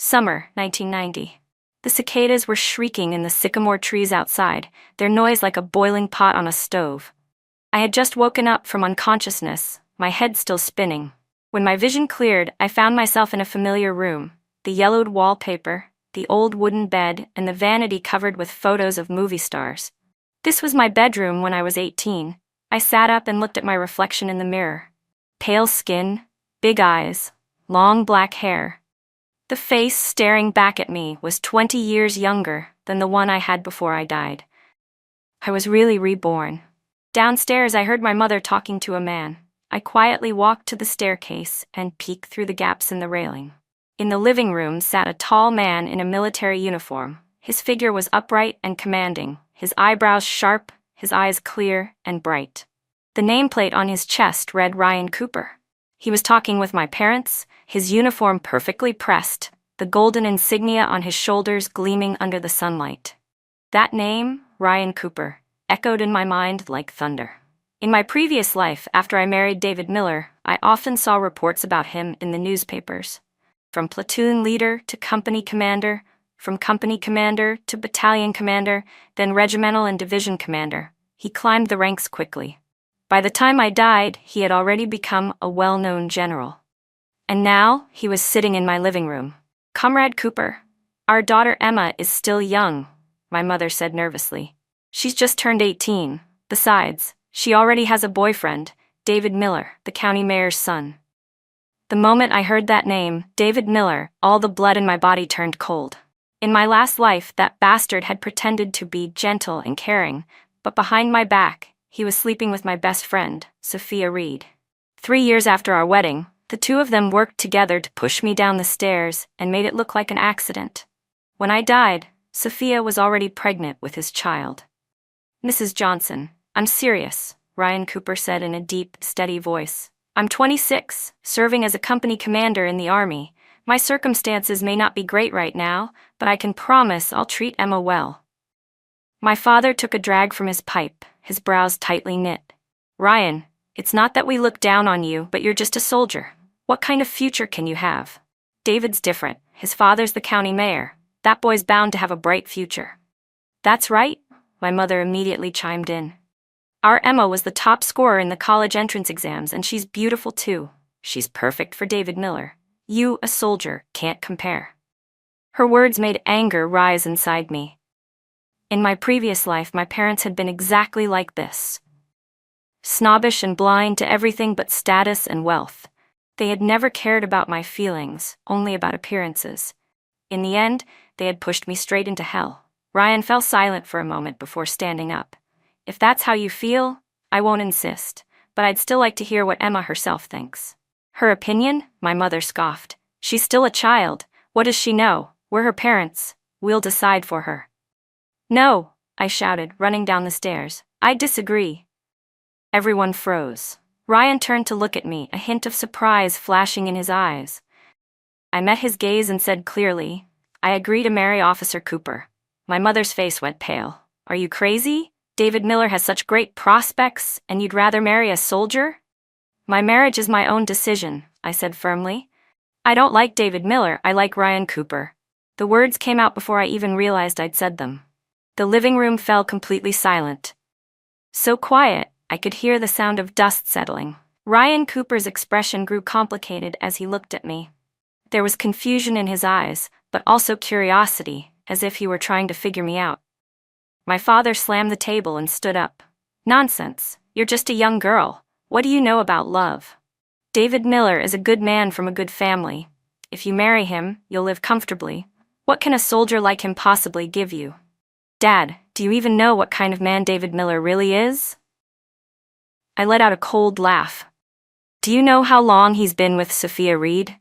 Summer, 1990. The cicadas were shrieking in the sycamore trees outside, their noise like a boiling pot on a stove. I had just woken up from unconsciousness, my head still spinning. When my vision cleared, I found myself in a familiar room. The yellowed wallpaper, the old wooden bed, and the vanity covered with photos of movie stars. This was my bedroom when I was 18. I sat up and looked at my reflection in the mirror. Pale skin, big eyes, long black hair. The face staring back at me was 20 years younger than the one I had before I died. I was really reborn. Downstairs, I heard my mother talking to a man. I quietly walked to the staircase and peeked through the gaps in the railing. In the living room sat a tall man in a military uniform. His figure was upright and commanding, his eyebrows sharp, his eyes clear and bright. The nameplate on his chest read Ryan Cooper. He was talking with my parents, his uniform perfectly pressed, the golden insignia on his shoulders gleaming under the sunlight. That name, Ryan Cooper, echoed in my mind like thunder. In my previous life, after I married David Miller, I often saw reports about him in the newspapers. From platoon leader to company commander, from company commander to battalion commander, then regimental and division commander, he climbed the ranks quickly. By the time I died, he had already become a well-known general. And now, he was sitting in my living room. "Comrade Cooper, our daughter Emma is still young," my mother said nervously. "She's just turned 18. Besides, she already has a boyfriend, David Miller, the county mayor's son." The moment I heard that name, David Miller, all the blood in my body turned cold. In my last life, that bastard had pretended to be gentle and caring, but behind my back, he was sleeping with my best friend, Sophia Reed. 3 years after our wedding, the two of them worked together to push me down the stairs and made it look like an accident. When I died, Sophia was already pregnant with his child. "Mrs. Johnson, I'm serious," Ryan Cooper said in a deep, steady voice. "I'm 26, serving as a company commander in the Army. My circumstances may not be great right now, but I can promise I'll treat Emma well." My father took a drag from his pipe, his brows tightly knit. "Ryan, it's not that we look down on you, but you're just a soldier. What kind of future can you have? David's different. His father's the county mayor. That boy's bound to have a bright future." "That's right," my mother immediately chimed in. "Our Emma was the top scorer in the college entrance exams, and she's beautiful too. She's perfect for David Miller. You, a soldier, can't compare." Her words made anger rise inside me. In my previous life, my parents had been exactly like this. Snobbish and blind to everything but status and wealth. They had never cared about my feelings, only about appearances. In the end, they had pushed me straight into hell. Ryan fell silent for a moment before standing up. "If that's how you feel, I won't insist, but I'd still like to hear what Emma herself thinks." "Her opinion?" my mother scoffed. "She's still a child. What does she know? We're her parents. We'll decide for her." "No," I shouted, running down the stairs. "I disagree." Everyone froze. Ryan turned to look at me, a hint of surprise flashing in his eyes. I met his gaze and said clearly, "I agree to marry Officer Cooper." My mother's face went pale. "Are you crazy? David Miller has such great prospects, and you'd rather marry a soldier?" "My marriage is my own decision," I said firmly. "I don't like David Miller, I like Ryan Cooper." The words came out before I even realized I'd said them. The living room fell completely silent. So quiet, I could hear the sound of dust settling. Ryan Cooper's expression grew complicated as he looked at me. There was confusion in his eyes, but also curiosity, as if he were trying to figure me out. My father slammed the table and stood up. "Nonsense, you're just a young girl. What do you know about love? David Miller is a good man from a good family. If you marry him, you'll live comfortably. What can a soldier like him possibly give you? Dad, do you even know what kind of man David Miller really is?" I let out a cold laugh. "Do you know how long he's been with Sophia Reed?"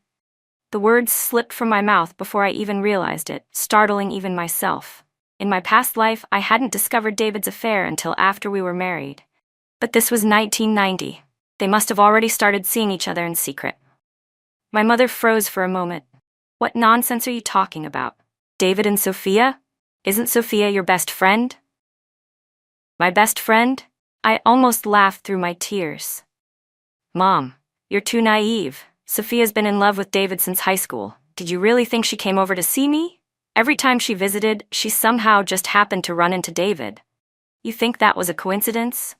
The words slipped from my mouth before I even realized it, startling even myself. In my past life, I hadn't discovered David's affair until after we were married. But this was 1990. They must have already started seeing each other in secret. My mother froze for a moment. "What nonsense are you talking about? David and Sophia? Isn't Sophia your best friend?" "My best friend?" I almost laughed through my tears. "Mom, you're too naive. Sophia's been in love with David since high school. Did you really think she came over to see me? Every time she visited, she somehow just happened to run into David. You think that was a coincidence?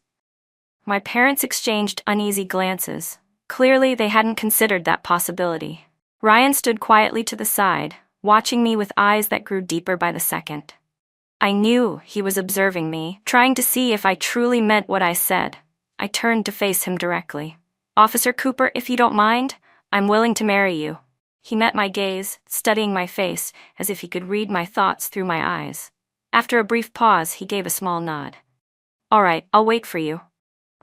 My parents exchanged uneasy glances. Clearly, they hadn't considered that possibility. Ryan stood quietly to the side, watching me with eyes that grew deeper by the second. I knew he was observing me, trying to see if I truly meant what I said. I turned to face him directly. Officer Cooper, if you don't mind, I'm willing to marry you. He met my gaze, studying my face, as if he could read my thoughts through my eyes. After a brief pause, he gave a small nod. All right, I'll wait for you.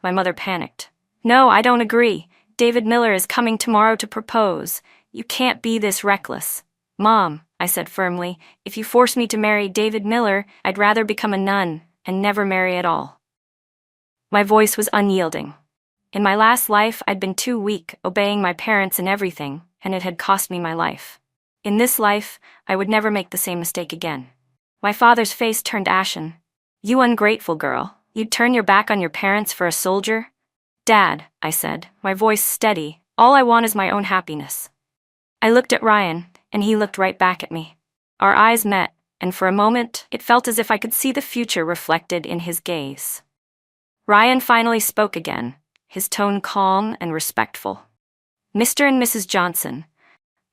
My mother panicked. No, I don't agree. David Miller is coming tomorrow to propose. You can't be this reckless. Mom, I said firmly, if you force me to marry David Miller, I'd rather become a nun and never marry at all. My voice was unyielding. In my last life, I'd been too weak, obeying my parents in everything, and it had cost me my life. In this life, I would never make the same mistake again. My father's face turned ashen. You ungrateful girl, you'd turn your back on your parents for a soldier? Dad, I said, my voice steady, all I want is my own happiness. I looked at Ryan, and he looked right back at me. Our eyes met, and for a moment, it felt as if I could see the future reflected in his gaze. Ryan finally spoke again, his tone calm and respectful. Mr. and Mrs. Johnson,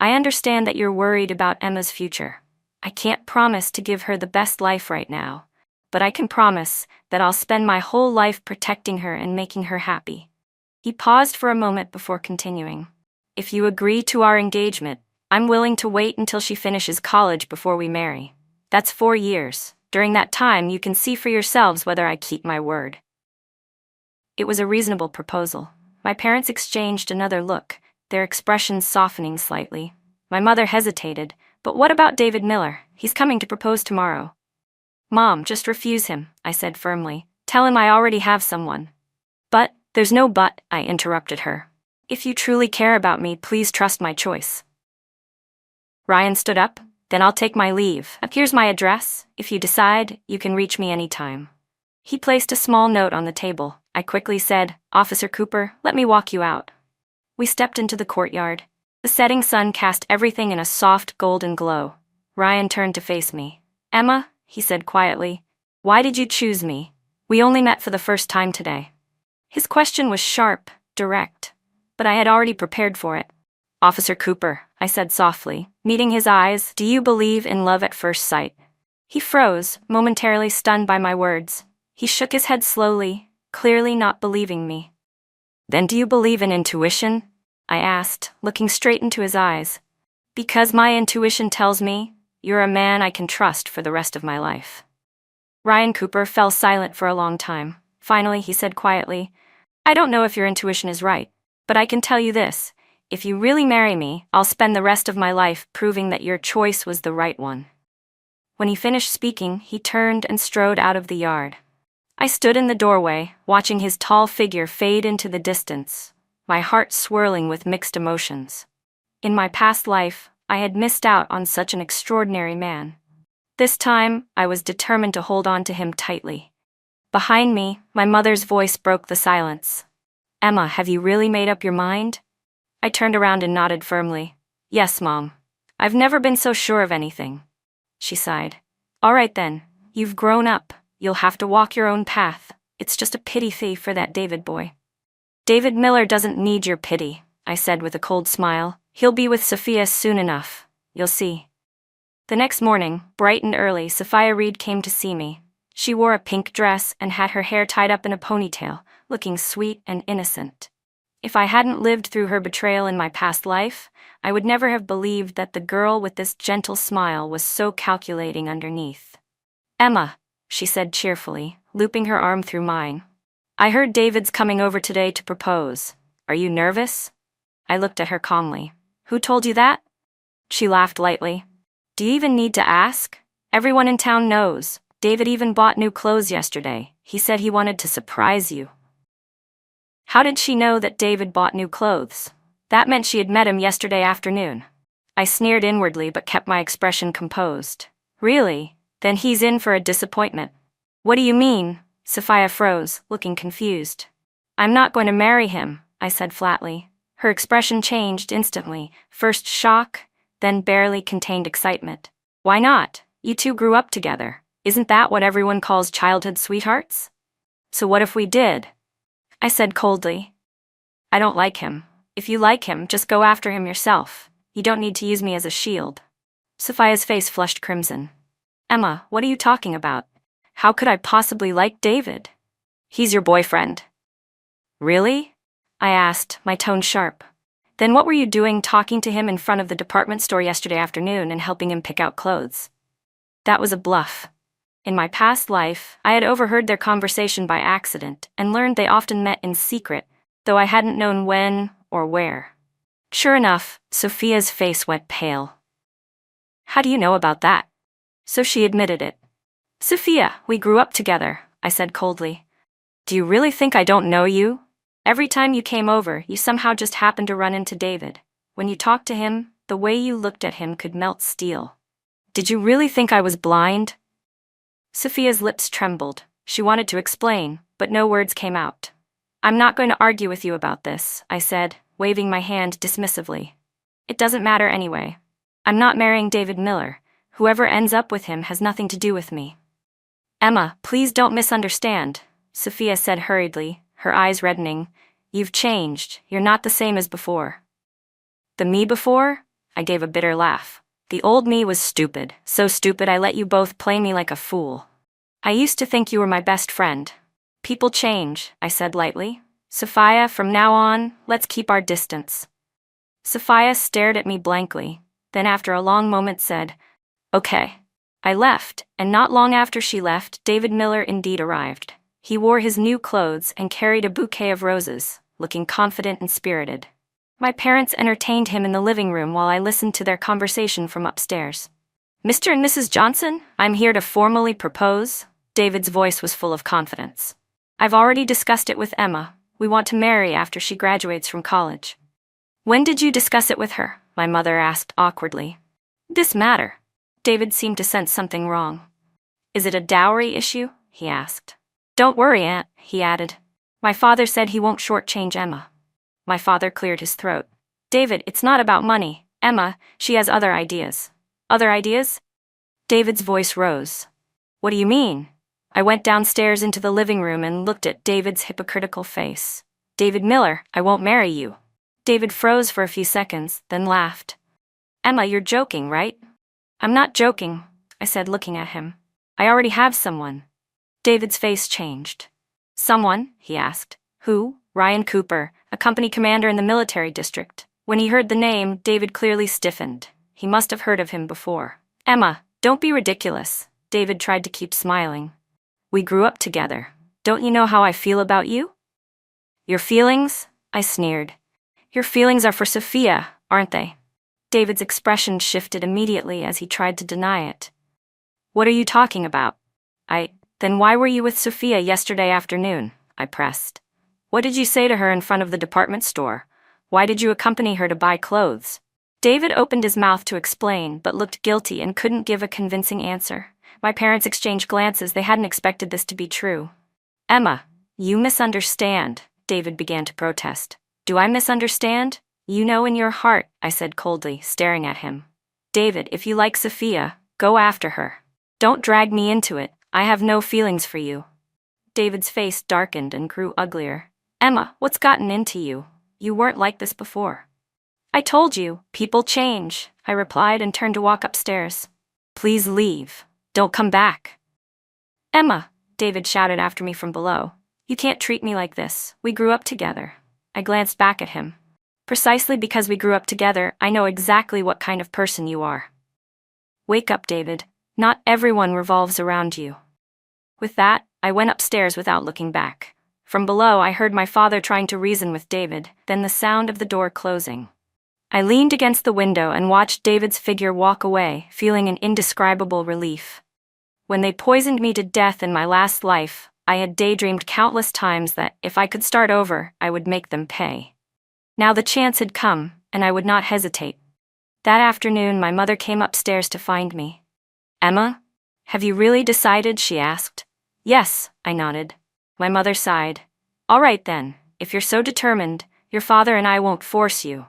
I understand that you're worried about Emma's future. I can't promise to give her the best life right now, but I can promise that I'll spend my whole life protecting her and making her happy. He paused for a moment before continuing. If you agree to our engagement, I'm willing to wait until she finishes college before we marry. That's 4 years. During that time, you can see for yourselves whether I keep my word. It was a reasonable proposal. My parents exchanged another look, their expressions softening slightly. My mother hesitated. But what about David Miller? He's coming to propose tomorrow. Mom, just refuse him, I said firmly. Tell him I already have someone. But, there's no but, I interrupted her. If you truly care about me, please trust my choice. Ryan stood up. Then I'll take my leave. Here's my address. If you decide, you can reach me anytime. He placed a small note on the table. I quickly said, Officer Cooper, let me walk you out. We stepped into the courtyard. The setting sun cast everything in a soft golden glow. Ryan turned to face me. Emma, he said quietly, why did you choose me? We only met for the first time today. His question was sharp, direct, but I had already prepared for it. Officer Cooper, I said softly, meeting his eyes, do you believe in love at first sight? He froze, momentarily stunned by my words. He shook his head slowly, clearly not believing me. Then do you believe in intuition? I asked, looking straight into his eyes. Because my intuition tells me, you're a man I can trust for the rest of my life. Ryan Cooper fell silent for a long time. Finally, he said quietly, I don't know if your intuition is right, but I can tell you this. If you really marry me, I'll spend the rest of my life proving that your choice was the right one. When he finished speaking, he turned and strode out of the yard. I stood in the doorway, watching his tall figure fade into the distance, my heart swirling with mixed emotions. In my past life, I had missed out on such an extraordinary man. This time, I was determined to hold on to him tightly. Behind me, my mother's voice broke the silence. Emma, have you really made up your mind? I turned around and nodded firmly. Yes, Mom. I've never been so sure of anything. She sighed. All right then, you've grown up. You'll have to walk your own path. It's just a pity for that David boy. David Miller doesn't need your pity, I said with a cold smile. He'll be with Sophia soon enough. You'll see. The next morning, bright and early, Sophia Reed came to see me. She wore a pink dress and had her hair tied up in a ponytail, looking sweet and innocent. If I hadn't lived through her betrayal in my past life, I would never have believed that the girl with this gentle smile was so calculating underneath. Emma, she said cheerfully, looping her arm through mine. I heard David's coming over today to propose. Are you nervous? I looked at her calmly. Who told you that? She laughed lightly. Do you even need to ask? Everyone in town knows. David even bought new clothes yesterday. He said he wanted to surprise you. How did she know that David bought new clothes? That meant she had met him yesterday afternoon. I sneered inwardly but kept my expression composed. Really? Then he's in for a disappointment. What do you mean? Sophia froze, looking confused. I'm not going to marry him, I said flatly. Her expression changed instantly, first shock, then barely contained excitement. Why not? You two grew up together. Isn't that what everyone calls childhood sweethearts? So what if we did? I said coldly. I don't like him. If you like him, just go after him yourself. You don't need to use me as a shield. Sophia's face flushed crimson. Emma, what are you talking about? How could I possibly like David? He's your boyfriend. Really? I asked, my tone sharp. Then what were you doing talking to him in front of the department store yesterday afternoon and helping him pick out clothes? That was a bluff. In my past life, I had overheard their conversation by accident and learned they often met in secret, though I hadn't known when or where. Sure enough, Sophia's face went pale. How do you know about that? So she admitted it. Sophia, we grew up together, I said coldly. Do you really think I don't know you? Every time you came over, you somehow just happened to run into David. When you talked to him, the way you looked at him could melt steel. Did you really think I was blind? Sophia's lips trembled. She wanted to explain, but no words came out. I'm not going to argue with you about this, I said, waving my hand dismissively. It doesn't matter anyway. I'm not marrying David Miller. Whoever ends up with him has nothing to do with me. Emma, please don't misunderstand, Sophia said hurriedly, her eyes reddening. You've changed. You're not the same as before. The me before? I gave a bitter laugh. The old me was stupid, so stupid I let you both play me like a fool. I used to think you were my best friend. People change, I said lightly. Sophia, from now on, let's keep our distance. Sophia stared at me blankly, then after a long moment said, Okay. I left, and not long after she left, David Miller indeed arrived. He wore his new clothes and carried a bouquet of roses, looking confident and spirited. My parents entertained him in the living room while I listened to their conversation from upstairs. Mr. and Mrs. Johnson, I'm here to formally propose. David's voice was full of confidence. I've already discussed it with Emma. We want to marry after she graduates from college. When did you discuss it with her? My mother asked awkwardly. This matter. David seemed to sense something wrong. Is it a dowry issue? He asked. Don't worry, Aunt, he added. My father said he won't shortchange Emma. My father cleared his throat. David, it's not about money. Emma, she has other ideas. Other ideas? David's voice rose. What do you mean? I went downstairs into the living room and looked at David's hypocritical face. David Miller, I won't marry you. David froze for a few seconds, then laughed. Emma, you're joking, right? I'm not joking, I said, looking at him. I already have someone. David's face changed. Someone? He asked. Who? Ryan Cooper, a company commander in the military district. When he heard the name, David clearly stiffened. He must have heard of him before. Emma, don't be ridiculous. David tried to keep smiling. We grew up together. Don't you know how I feel about you? Your feelings? I sneered. Your feelings are for Sophia, aren't they? David's expression shifted immediately as he tried to deny it. What are you talking about? Then why were you with Sophia yesterday afternoon? I pressed. What did you say to her in front of the department store? Why did you accompany her to buy clothes? David opened his mouth to explain, but looked guilty and couldn't give a convincing answer. My parents exchanged glances. They hadn't expected this to be true. Emma, you misunderstand, David began to protest. Do I misunderstand? You know in your heart, I said coldly, staring at him. David, if you like Sophia, go after her. Don't drag me into it. I have no feelings for you. David's face darkened and grew uglier. Emma, what's gotten into you? You weren't like this before. I told you, people change, I replied and turned to walk upstairs. Please leave. Don't come back. Emma, David shouted after me from below. You can't treat me like this. We grew up together. I glanced back at him. Precisely because we grew up together, I know exactly what kind of person you are. Wake up, David. Not everyone revolves around you. With that, I went upstairs without looking back. From below, I heard my father trying to reason with David, then the sound of the door closing. I leaned against the window and watched David's figure walk away, feeling an indescribable relief. When they poisoned me to death in my last life, I had daydreamed countless times that, if I could start over, I would make them pay. Now the chance had come, and I would not hesitate. That afternoon, my mother came upstairs to find me. Emma? Have you really decided? She asked. Yes, I nodded. My mother sighed. All right then, if you're so determined, your father and I won't force you.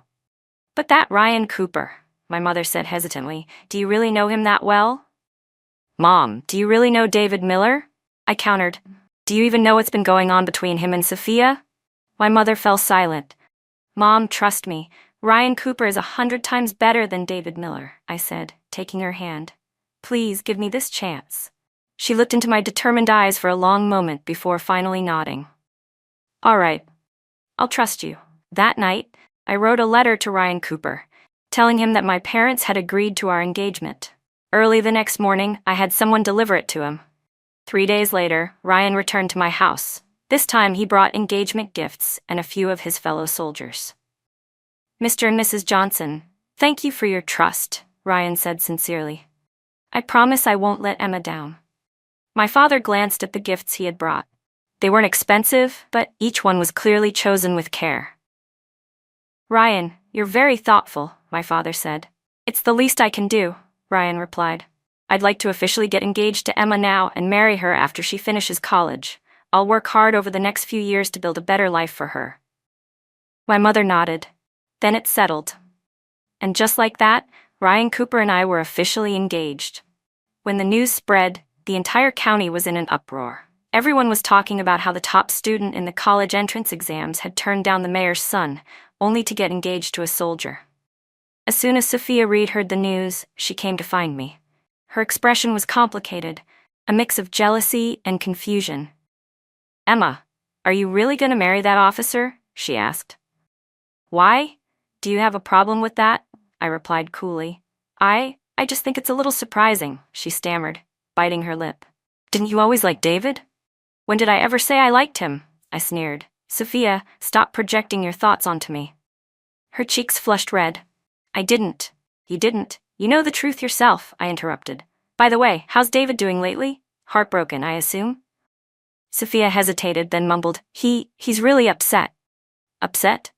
But that Ryan Cooper, my mother said hesitantly. Do you really know him that well? Mom, do you really know David Miller? I countered. Do you even know what's been going on between him and Sophia? My mother fell silent. Mom, trust me. Ryan Cooper is 100 times better than David Miller, I said, taking her hand. Please give me this chance. She looked into my determined eyes for a long moment before finally nodding. All right, I'll trust you. That night, I wrote a letter to Ryan Cooper, telling him that my parents had agreed to our engagement. Early the next morning, I had someone deliver it to him. 3 days later, Ryan returned to my house. This time he brought engagement gifts and a few of his fellow soldiers. Mr. and Mrs. Johnson, thank you for your trust, Ryan said sincerely. I promise I won't let Emma down. My father glanced at the gifts he had brought. They weren't expensive, but each one was clearly chosen with care. Ryan, you're very thoughtful, my father said. It's the least I can do, Ryan replied. I'd like to officially get engaged to Emma now and marry her after she finishes college. I'll work hard over the next few years to build a better life for her. My mother nodded. Then it settled. And just like that, Ryan Cooper and I were officially engaged. When the news spread, the entire county was in an uproar. Everyone was talking about how the top student in the college entrance exams had turned down the mayor's son, only to get engaged to a soldier. As soon as Sophia Reed heard the news, she came to find me. Her expression was complicated, a mix of jealousy and confusion. Emma, are you really going to marry that officer? She asked. Why? Do you have a problem with that? I replied coolly. I just think it's a little surprising, she stammered, biting her lip. Didn't you always like David? When did I ever say I liked him? I sneered. Sophia, stop projecting your thoughts onto me. Her cheeks flushed red. I didn't. You didn't. You know the truth yourself, I interrupted. By the way, how's David doing lately? Heartbroken, I assume? Sophia hesitated, then mumbled, He's really upset. Upset?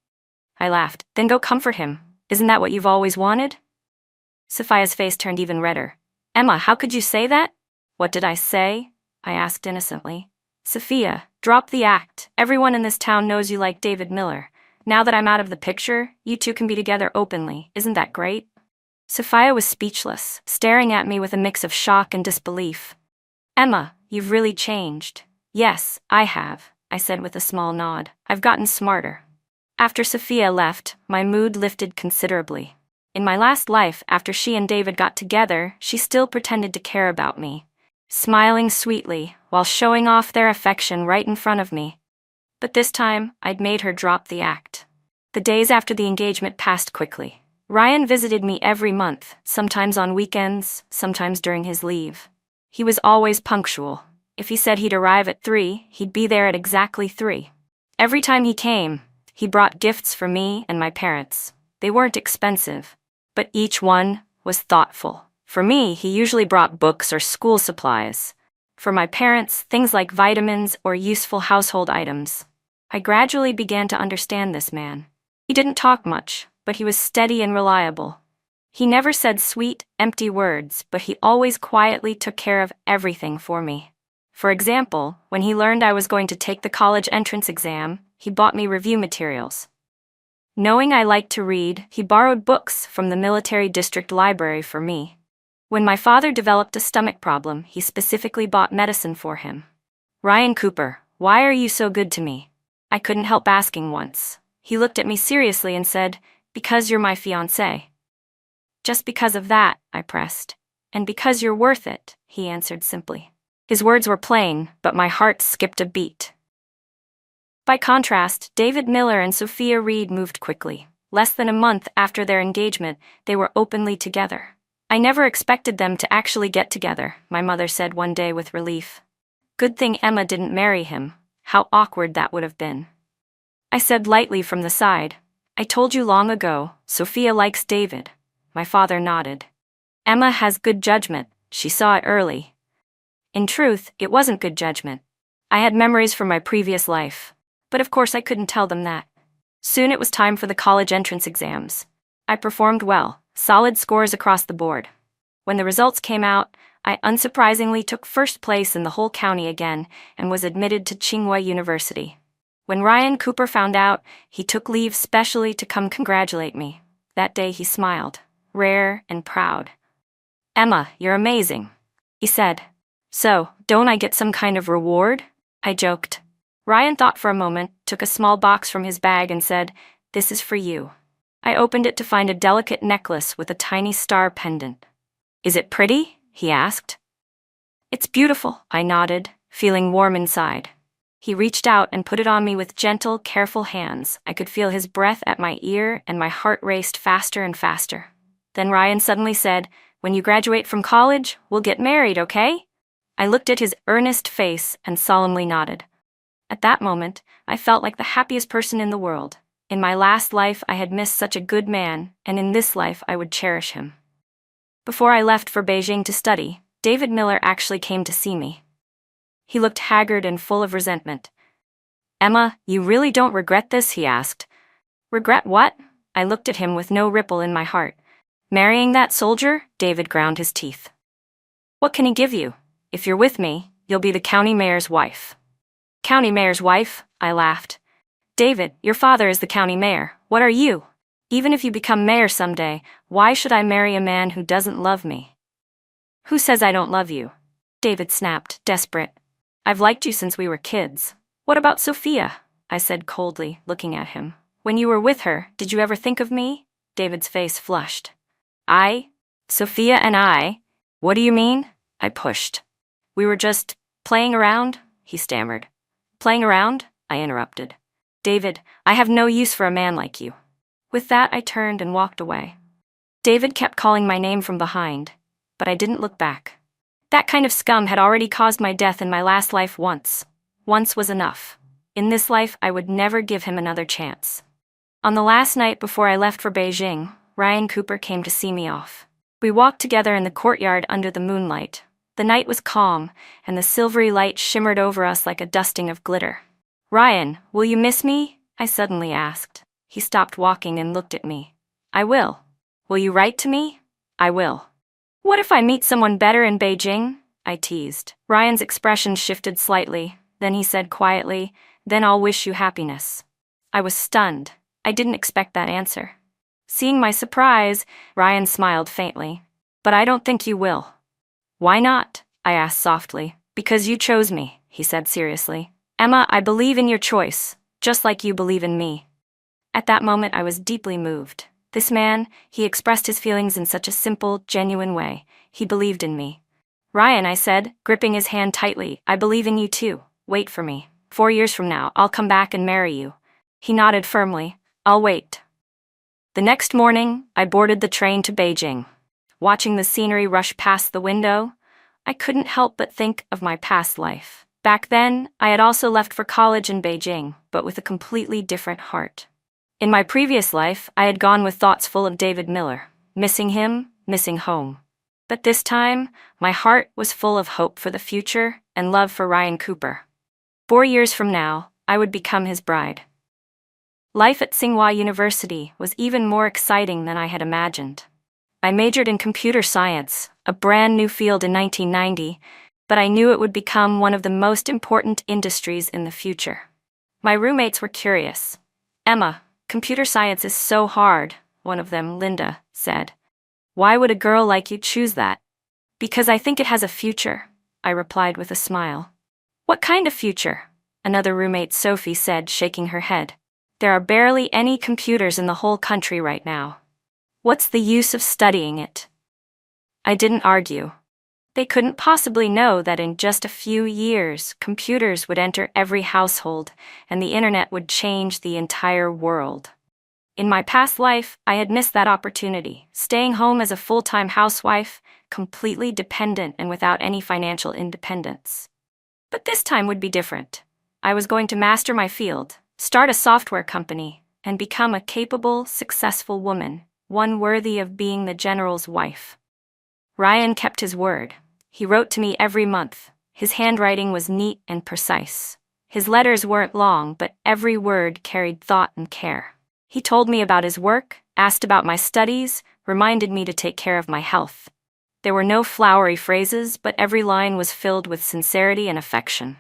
I laughed. Then go comfort him. Isn't that what you've always wanted? Sophia's face turned even redder. Emma, how could you say that? What did I say? I asked innocently. Sophia, drop the act. Everyone in this town knows you like David Miller. Now that I'm out of the picture, you two can be together openly. Isn't that great? Sophia was speechless, staring at me with a mix of shock and disbelief. Emma, you've really changed. Yes, I have, I said with a small nod. I've gotten smarter. After Sophia left, my mood lifted considerably. In my last life, after she and David got together, she still pretended to care about me, smiling sweetly while showing off their affection right in front of me. But this time, I'd made her drop the act. The days after the engagement passed quickly. Ryan visited me every month, sometimes on weekends, sometimes during his leave. He was always punctual. If he said he'd arrive at 3, he'd be there at exactly 3. Every time he came, he brought gifts for me and my parents. They weren't expensive, but each one was thoughtful. For me, he usually brought books or school supplies. For my parents, things like vitamins or useful household items. I gradually began to understand this man. He didn't talk much, but he was steady and reliable. He never said sweet, empty words, but he always quietly took care of everything for me. For example, when he learned I was going to take the college entrance exam, he bought me review materials. Knowing I liked to read, he borrowed books from the military district library for me. When my father developed a stomach problem, he specifically bought medicine for him. Ryan Cooper, why are you so good to me? I couldn't help asking once. He looked at me seriously and said, Because you're my fiance. Just because of that, I pressed. And because you're worth it, he answered simply. His words were plain, but my heart skipped a beat. By contrast, David Miller and Sophia Reed moved quickly. Less than a month after their engagement, they were openly together. I never expected them to actually get together, my mother said one day with relief. Good thing Emma didn't marry him. How awkward that would have been. I said lightly from the side, I told you long ago, Sophia likes David. My father nodded. Emma has good judgment, she saw it early. In truth, it wasn't good judgment. I had memories from my previous life, but of course I couldn't tell them that. Soon it was time for the college entrance exams. I performed well, solid scores across the board. When the results came out, I unsurprisingly took first place in the whole county again and was admitted to Tsinghua University. When Ryan Cooper found out, he took leave specially to come congratulate me. That day he smiled. rare and proud. "Emma, you're amazing," he said. "So, don't I get some kind of reward?" I joked. Ryan thought for a moment, took a small box from his bag and said, "This is for you." I opened it to find a delicate necklace with a tiny star pendant. "Is it pretty?" he asked. "It's beautiful," I nodded, feeling warm inside. He reached out and put it on me with gentle, careful hands. I could feel his breath at my ear and my heart raced faster and faster. Then Ryan suddenly said, "When you graduate from college, we'll get married, okay?" I looked at his earnest face and solemnly nodded. At that moment, I felt like the happiest person in the world. In my last life, I had missed such a good man, and in this life, I would cherish him. Before I left for Beijing to study, David Miller actually came to see me. He looked haggard and full of resentment. "Emma, you really don't regret this?" he asked. "Regret what?" I looked at him with no ripple in my heart. "Marrying that soldier?" David ground his teeth. "What can he give you? If you're with me, you'll be the county mayor's wife." "County mayor's wife?" I laughed. "David, your father is the county mayor. What are you? Even if you become mayor someday, why should I marry a man who doesn't love me?" "Who says I don't love you?" David snapped, desperate. "I've liked you since we were kids." "What about Sophia?" I said coldly, looking at him. "When you were with her, did you ever think of me?" David's face flushed. Sophia and I? What do you mean?" I pushed. "We were just playing around," he stammered. "Playing around?" I interrupted. "David, I have no use for a man like you." With that, I turned and walked away. David kept calling my name from behind, but I didn't look back. That kind of scum had already caused my death in my last life once. Once was enough. In this life, I would never give him another chance. On the last night before I left for Beijing, Ryan Cooper came to see me off. We walked together in the courtyard under the moonlight. The night was calm, and the silvery light shimmered over us like a dusting of glitter. "Ryan, will you miss me?" I suddenly asked. He stopped walking and looked at me. "I will." "Will you write to me?" "I will." "What if I meet someone better in Beijing?" I teased. Ryan's expression shifted slightly. Then he said quietly, "Then I'll wish you happiness." I was stunned. I didn't expect that answer. Seeing my surprise, Ryan smiled faintly. "But I don't think you will." "Why not?" I asked softly. "Because you chose me," he said seriously. "Emma, I believe in your choice, just like you believe in me." At that moment, I was deeply moved. This man, he expressed his feelings in such a simple, genuine way. He believed in me. "Ryan," I said, gripping his hand tightly, "I believe in you too. Wait for me. 4 years from now, I'll come back and marry you." He nodded firmly. "I'll wait." The next morning, I boarded the train to Beijing. Watching the scenery rush past the window, I couldn't help but think of my past life. Back then, I had also left for college in Beijing, but with a completely different heart. In my previous life, I had gone with thoughts full of David Miller, missing him, missing home. But this time, my heart was full of hope for the future and love for Ryan Cooper. 4 years from now, I would become his bride. Life at Tsinghua University was even more exciting than I had imagined. I majored in computer science, a brand new field in 1990, but I knew it would become one of the most important industries in the future. My roommates were curious. "Emma, computer science is so hard," one of them, Linda, said. "Why would a girl like you choose that?" "Because I think it has a future," I replied with a smile. "What kind of future?" another roommate, Sophie, said, shaking her head. "There are barely any computers in the whole country right now. What's the use of studying it?" I didn't argue. They couldn't possibly know that in just a few years, computers would enter every household, and the internet would change the entire world. In my past life, I had missed that opportunity, staying home as a full-time housewife, completely dependent and without any financial independence. But this time would be different. I was going to master my field, start a software company, and become a capable, successful woman, one worthy of being the general's wife. Ryan kept his word. He wrote to me every month. His handwriting was neat and precise. His letters weren't long, but every word carried thought and care. He told me about his work, asked about my studies, reminded me to take care of my health. There were no flowery phrases, but every line was filled with sincerity and affection.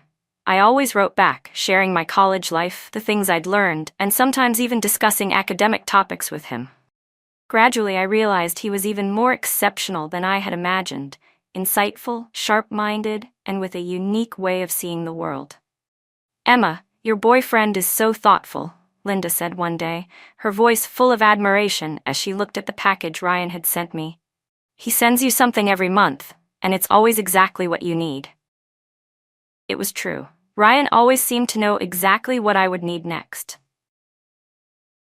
I always wrote back, sharing my college life, the things I'd learned, and sometimes even discussing academic topics with him. Gradually, I realized he was even more exceptional than I had imagined, insightful, sharp-minded, and with a unique way of seeing the world. "Emma, your boyfriend is so thoughtful," Linda said one day, her voice full of admiration as she looked at the package Ryan had sent me. "He sends you something every month, and it's always exactly what you need." It was true. Ryan always seemed to know exactly what I would need next.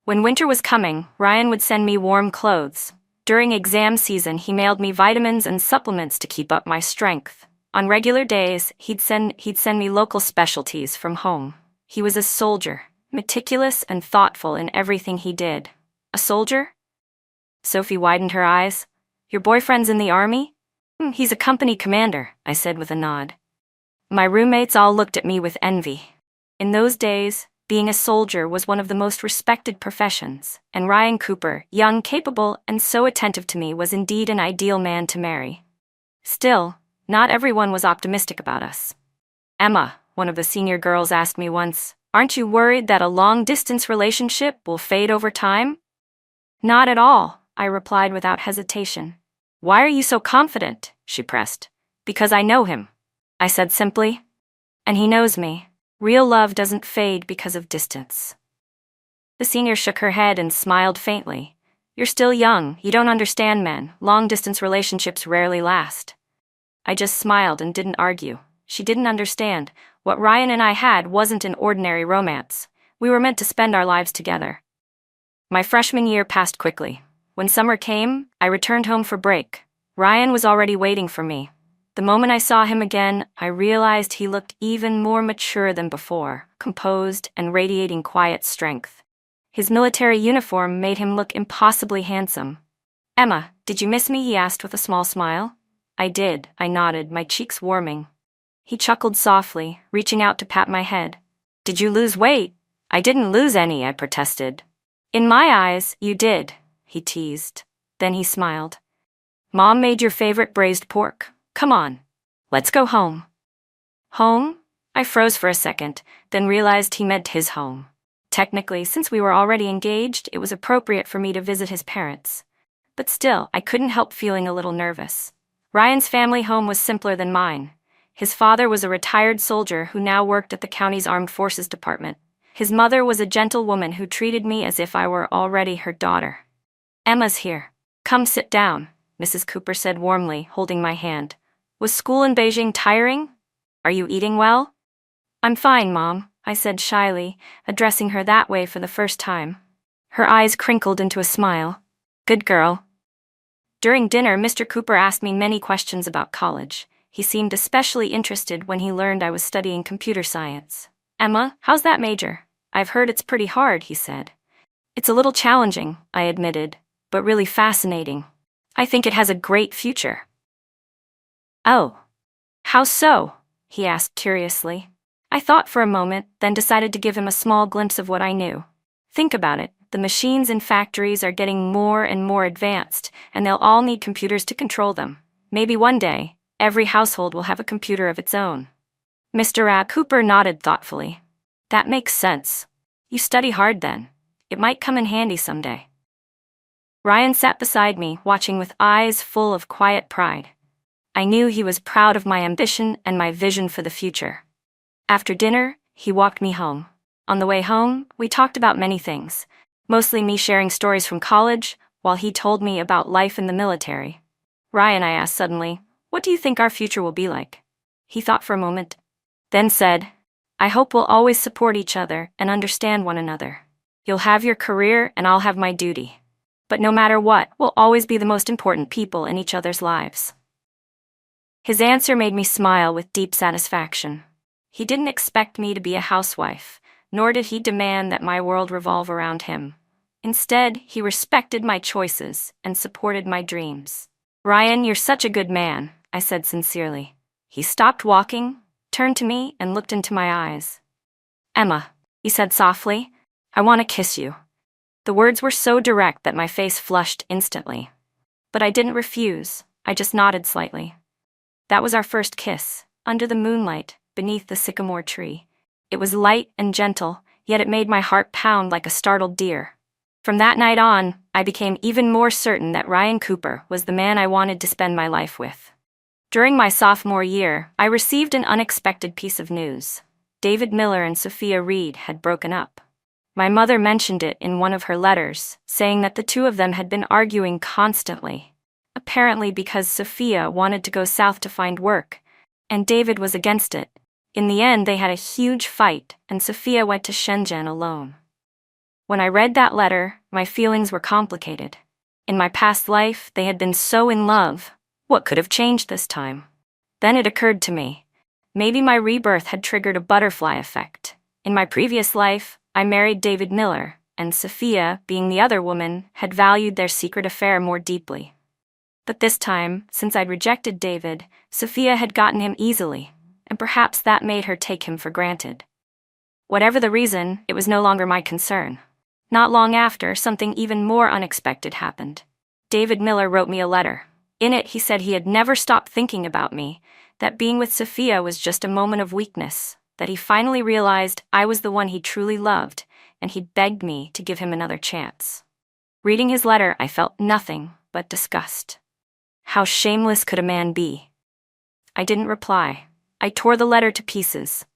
When winter was coming, Ryan would send me warm clothes. During exam season, he mailed me vitamins and supplements to keep up my strength. On regular days, he'd send me local specialties from home. He was a soldier, meticulous and thoughtful in everything he did. "A soldier?" Sophie widened her eyes. "Your boyfriend's in the army?" He's a company commander," I said with a nod. My roommates all looked at me with envy. In those days, being a soldier was one of the most respected professions, and Ryan Cooper, young, capable, and so attentive to me, was indeed an ideal man to marry. Still, not everyone was optimistic about us. "Emma," one of the senior girls asked me once, "aren't you worried that a long-distance relationship will fade over time?" "Not at all," I replied without hesitation. "Why are you so confident?" she pressed. "Because I know him," I said simply. "And he knows me. Real love doesn't fade because of distance." The senior shook her head and smiled faintly. "You're still young, you don't understand men. Long-distance relationships rarely last." I just smiled and didn't argue. She didn't understand. What Ryan and I had wasn't an ordinary romance. We were meant to spend our lives together. My freshman year passed quickly. When summer came, I returned home for break. Ryan was already waiting for me. The moment I saw him again, I realized he looked even more mature than before, composed and radiating quiet strength. His military uniform made him look impossibly handsome. "Emma, did you miss me?" he asked with a small smile. "I did," I nodded, my cheeks warming. He chuckled softly, reaching out to pat my head. "Did you lose weight?" "I didn't lose any," I protested. "In my eyes, you did," he teased. Then he smiled. "Mom made your favorite braised pork. Come on, let's go home." Home? I froze for a second, then realized he meant his home. Technically, since we were already engaged, it was appropriate for me to visit his parents. But still, I couldn't help feeling a little nervous. Ryan's family home was simpler than mine. His father was a retired soldier who now worked at the county's Armed Forces Department. His mother was a gentle woman who treated me as if I were already her daughter. "Emma's here. Come sit down," Mrs. Cooper said warmly, holding my hand. "Was school in Beijing tiring? Are you eating well?" "I'm fine, Mom," I said shyly, addressing her that way for the first time. Her eyes crinkled into a smile. "Good girl." During dinner, Mr. Cooper asked me many questions about college. He seemed especially interested when he learned I was studying computer science. "Emma, how's that major? I've heard it's pretty hard," he said. "It's a little challenging," I admitted, "but really fascinating. I think it has a great future." "Oh. How so?" he asked curiously. I thought for a moment, then decided to give him a small glimpse of what I knew. "Think about it. The machines in factories are getting more and more advanced, and they'll all need computers to control them. Maybe one day, every household will have a computer of its own." Mr. Cooper nodded thoughtfully. "That makes sense. You study hard then. It might come in handy someday." Ryan sat beside me, watching with eyes full of quiet pride. I knew he was proud of my ambition and my vision for the future. After dinner, he walked me home. On the way home, we talked about many things, mostly me sharing stories from college, while he told me about life in the military. "Ryan," I asked suddenly, "what do you think our future will be like?" He thought for a moment, then said, "I hope we'll always support each other and understand one another. You'll have your career and I'll have my duty. But no matter what, we'll always be the most important people in each other's lives." His answer made me smile with deep satisfaction. He didn't expect me to be a housewife, nor did he demand that my world revolve around him. Instead, he respected my choices and supported my dreams. "Ryan, you're such a good man," I said sincerely. He stopped walking, turned to me, and looked into my eyes. "Emma," he said softly, "I want to kiss you." The words were so direct that my face flushed instantly. But I didn't refuse, I just nodded slightly. That was our first kiss, under the moonlight, beneath the sycamore tree. It was light and gentle, yet it made my heart pound like a startled deer. From that night on, I became even more certain that Ryan Cooper was the man I wanted to spend my life with. During my sophomore year, I received an unexpected piece of news. David Miller and Sophia Reed had broken up. My mother mentioned it in one of her letters, saying that the two of them had been arguing constantly, apparently because Sophia wanted to go south to find work, and David was against it. In the end, they had a huge fight, and Sophia went to Shenzhen alone. When I read that letter, my feelings were complicated. In my past life, they had been so in love. What could have changed this time? Then it occurred to me. Maybe my rebirth had triggered a butterfly effect. In my previous life, I married David Miller, and Sophia, being the other woman, had valued their secret affair more deeply. But this time, since I'd rejected David, Sophia had gotten him easily, and perhaps that made her take him for granted. Whatever the reason, it was no longer my concern. Not long after, something even more unexpected happened. David Miller wrote me a letter. In it, he said he had never stopped thinking about me, that being with Sophia was just a moment of weakness, that he finally realized I was the one he truly loved, and he begged me to give him another chance. Reading his letter, I felt nothing but disgust. How shameless could a man be? I didn't reply. I tore the letter to pieces.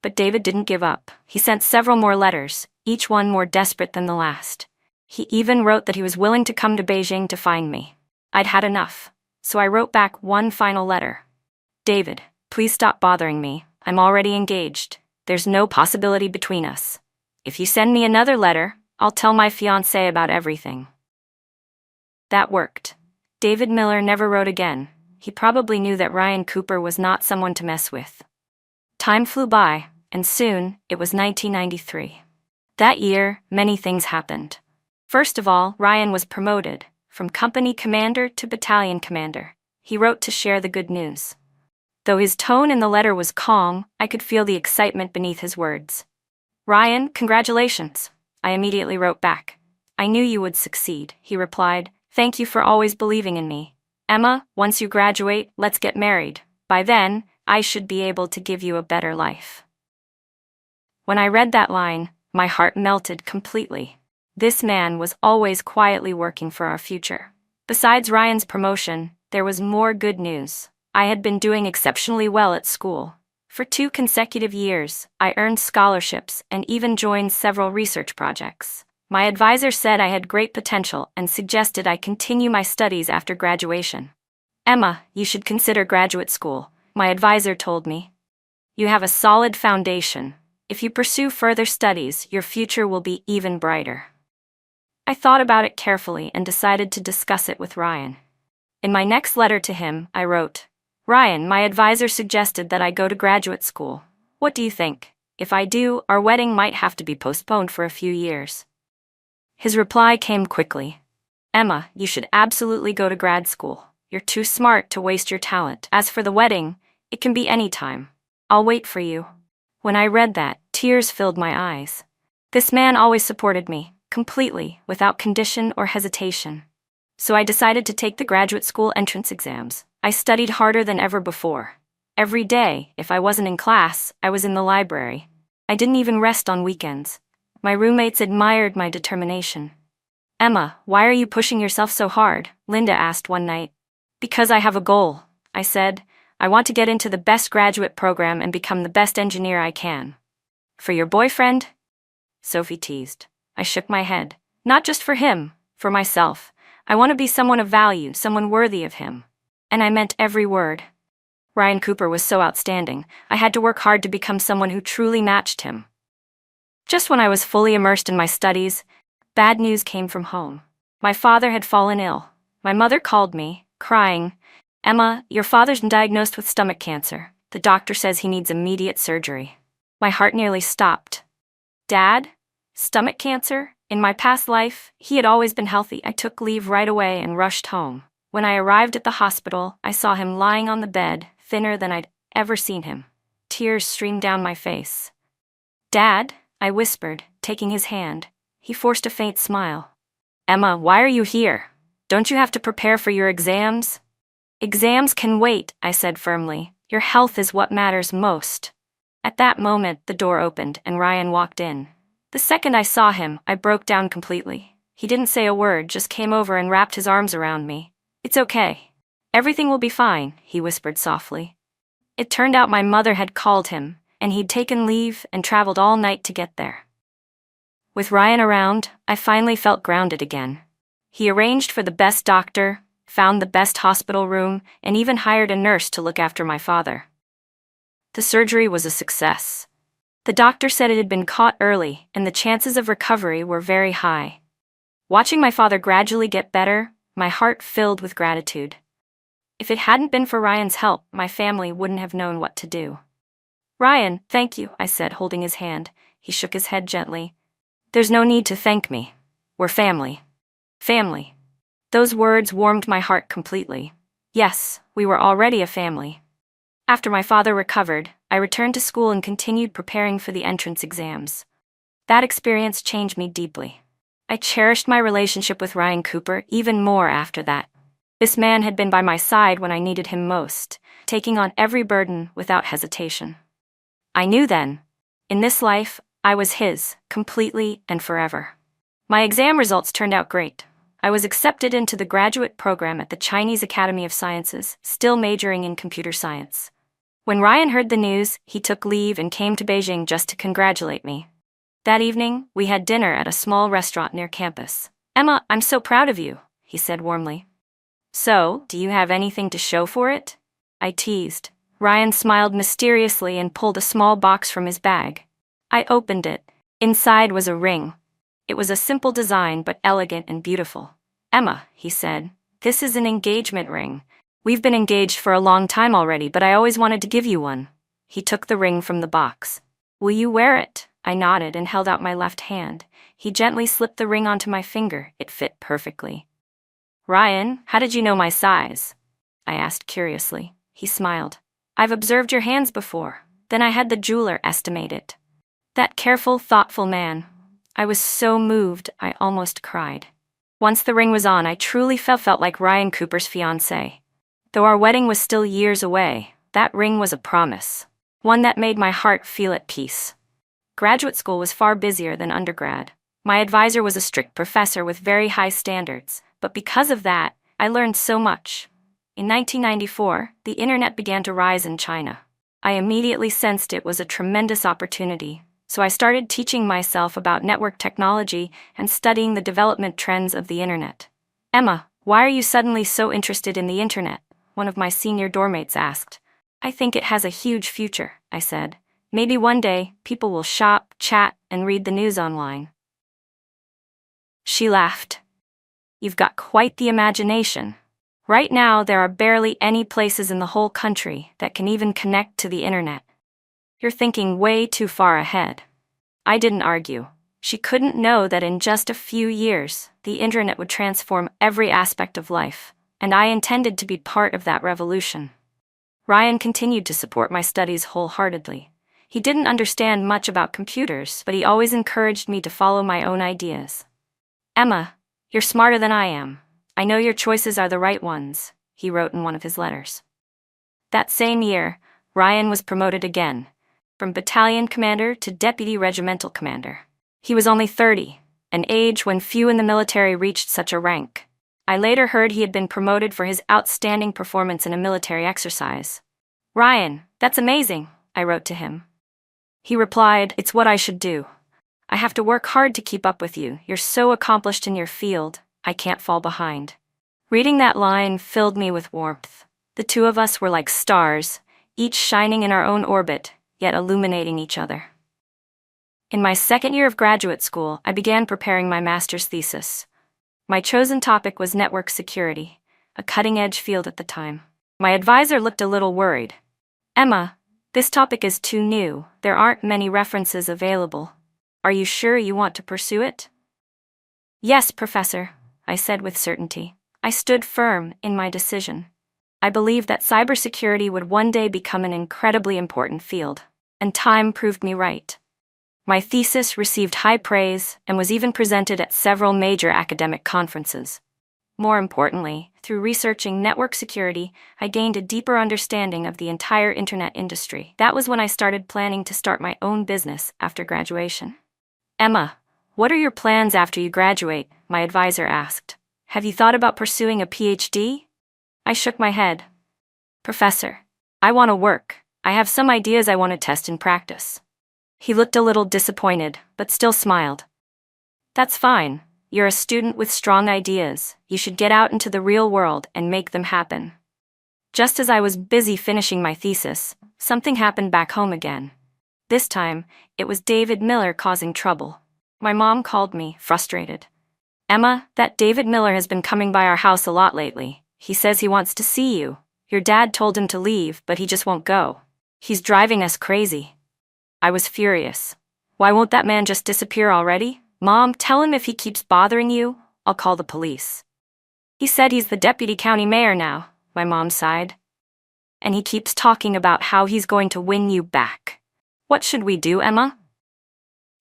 But David didn't give up. He sent several more letters, each one more desperate than the last. He even wrote that he was willing to come to Beijing to find me. I'd had enough, so I wrote back one final letter. David, please stop bothering me. I'm already engaged. There's no possibility between us. If you send me another letter, I'll tell my fiance about everything. That worked. David Miller never wrote again. He probably knew that Ryan Cooper was not someone to mess with. Time flew by, and soon, it was 1993. That year, many things happened. First of all, Ryan was promoted, from company commander to battalion commander. He wrote to share the good news. Though his tone in the letter was calm, I could feel the excitement beneath his words. Ryan, congratulations. I immediately wrote back. I knew you would succeed, he replied. Thank you for always believing in me. Emma, once you graduate, let's get married. By then, I should be able to give you a better life. When I read that line, my heart melted completely. This man was always quietly working for our future. Besides Ryan's promotion, there was more good news. I had been doing exceptionally well at school. For 2 consecutive years, I earned scholarships and even joined several research projects. My advisor said I had great potential and suggested I continue my studies after graduation. Emma, you should consider graduate school, my advisor told me. You have a solid foundation. If you pursue further studies, your future will be even brighter. I thought about it carefully and decided to discuss it with Ryan. In my next letter to him, I wrote, Ryan, my advisor suggested that I go to graduate school. What do you think? If I do, our wedding might have to be postponed for a few years. His reply came quickly. Emma, you should absolutely go to grad school. You're too smart to waste your talent. As for the wedding, it can be any time. I'll wait for you. When I read that, tears filled my eyes. This man always supported me, completely, without condition or hesitation. So I decided to take the graduate school entrance exams. I studied harder than ever before. Every day, if I wasn't in class, I was in the library. I didn't even rest on weekends. My roommates admired my determination. Emma, why are you pushing yourself so hard? Linda asked one night. Because I have a goal, I said. I want to get into the best graduate program and become the best engineer I can. For your boyfriend? Sophie teased. I shook my head. Not just for him, for myself. I want to be someone of value, someone worthy of him. And I meant every word. Ryan Cooper was so outstanding, I had to work hard to become someone who truly matched him. Just when I was fully immersed in my studies, bad news came from home. My father had fallen ill. My mother called me, crying, Emma, your father's been diagnosed with stomach cancer. The doctor says he needs immediate surgery. My heart nearly stopped. Dad? Stomach cancer? In my past life, he had always been healthy. I took leave right away and rushed home. When I arrived at the hospital, I saw him lying on the bed, thinner than I'd ever seen him. Tears streamed down my face. Dad? I whispered, taking his hand. He forced a faint smile. Emma, why are you here? Don't you have to prepare for your exams? Exams can wait, I said firmly. Your health is what matters most. At that moment, the door opened and Ryan walked in. The second I saw him, I broke down completely. He didn't say a word, just came over and wrapped his arms around me. "It's okay. Everything will be fine," he whispered softly. It turned out my mother had called him, and he'd taken leave and traveled all night to get there. With Ryan around, I finally felt grounded again. He arranged for the best doctor, found the best hospital room, and even hired a nurse to look after my father. The surgery was a success. The doctor said it had been caught early, and the chances of recovery were very high. Watching my father gradually get better, my heart filled with gratitude. If it hadn't been for Ryan's help, my family wouldn't have known what to do. "Ryan, thank you," I said, holding his hand. He shook his head gently. "There's no need to thank me. We're family." Family. Those words warmed my heart completely. Yes, we were already a family. After my father recovered, I returned to school and continued preparing for the entrance exams. That experience changed me deeply. I cherished my relationship with Ryan Cooper even more after that. This man had been by my side when I needed him most, taking on every burden without hesitation. I knew then, in this life, I was his, completely and forever. My exam results turned out great. I was accepted into the graduate program at the Chinese Academy of Sciences, still majoring in computer science. When Ryan heard the news, he took leave and came to Beijing just to congratulate me. That evening, we had dinner at a small restaurant near campus. "Emma, I'm so proud of you," he said warmly. "So, do you have anything to show for it?" I teased. Ryan smiled mysteriously and pulled a small box from his bag. I opened it. Inside was a ring. It was a simple design but elegant and beautiful. "Emma," he said, "this is an engagement ring. We've been engaged for a long time already, but I always wanted to give you one." He took the ring from the box. "Will you wear it?" I nodded and held out my left hand. He gently slipped the ring onto my finger. It fit perfectly. "Ryan, how did you know my size?" I asked curiously. He smiled. "I've observed your hands before. Then I had the jeweler estimate it." That careful, thoughtful man. I was so moved, I almost cried. Once the ring was on, I truly felt like Ryan Cooper's fiance. Though our wedding was still years away, that ring was a promise. One that made my heart feel at peace. Graduate school was far busier than undergrad. My advisor was a strict professor with very high standards, but because of that, I learned so much. In 1994, the internet began to rise in China. I immediately sensed it was a tremendous opportunity, so I started teaching myself about network technology and studying the development trends of the internet. "Emma, why are you suddenly so interested in the internet?" one of my senior doormates asked. "I think it has a huge future," I said. "Maybe one day, people will shop, chat, and read the news online." She laughed. "You've got quite the imagination. Right now, there are barely any places in the whole country that can even connect to the internet. You're thinking way too far ahead." I didn't argue. She couldn't know that in just a few years, the internet would transform every aspect of life, and I intended to be part of that revolution. Ryan continued to support my studies wholeheartedly. He didn't understand much about computers, but he always encouraged me to follow my own ideas. "Emma, you're smarter than I am. I know your choices are the right ones," he wrote in one of his letters. That same year, Ryan was promoted again, from battalion commander to deputy regimental commander. He was only 30, an age when few in the military reached such a rank. I later heard he had been promoted for his outstanding performance in a military exercise. "Ryan, that's amazing," I wrote to him. He replied, "It's what I should do. I have to work hard to keep up with you. You're so accomplished in your field, I can't fall behind." Reading that line filled me with warmth. The two of us were like stars, each shining in our own orbit, yet illuminating each other. In my second year of graduate school, I began preparing my master's thesis. My chosen topic was network security, a cutting-edge field at the time. My advisor looked a little worried. "Emma, this topic is too new. There aren't many references available. Are you sure you want to pursue it?" "Yes, Professor," I said with certainty. I stood firm in my decision. I believed that cybersecurity would one day become an incredibly important field, and time proved me right. My thesis received high praise and was even presented at several major academic conferences. More importantly, through researching network security, I gained a deeper understanding of the entire internet industry. That was when I started planning to start my own business after graduation. Emma, what are your plans after you graduate? My advisor asked. Have you thought about pursuing a PhD? I shook my head. Professor, I want to work. I have some ideas I want to test in practice. He looked a little disappointed, but still smiled. That's fine. You're a student with strong ideas. You should get out into the real world and make them happen. Just as I was busy finishing my thesis, something happened back home again. This time, it was David Miller causing trouble. My mom called me, frustrated. Emma, that David Miller has been coming by our house a lot lately. He says he wants to see you. Your dad told him to leave, but he just won't go. He's driving us crazy. I was furious. Why won't that man just disappear already? Mom, tell him if he keeps bothering you, I'll call the police. He said he's the deputy county mayor now, my mom sighed. And he keeps talking about how he's going to win you back. What should we do, Emma?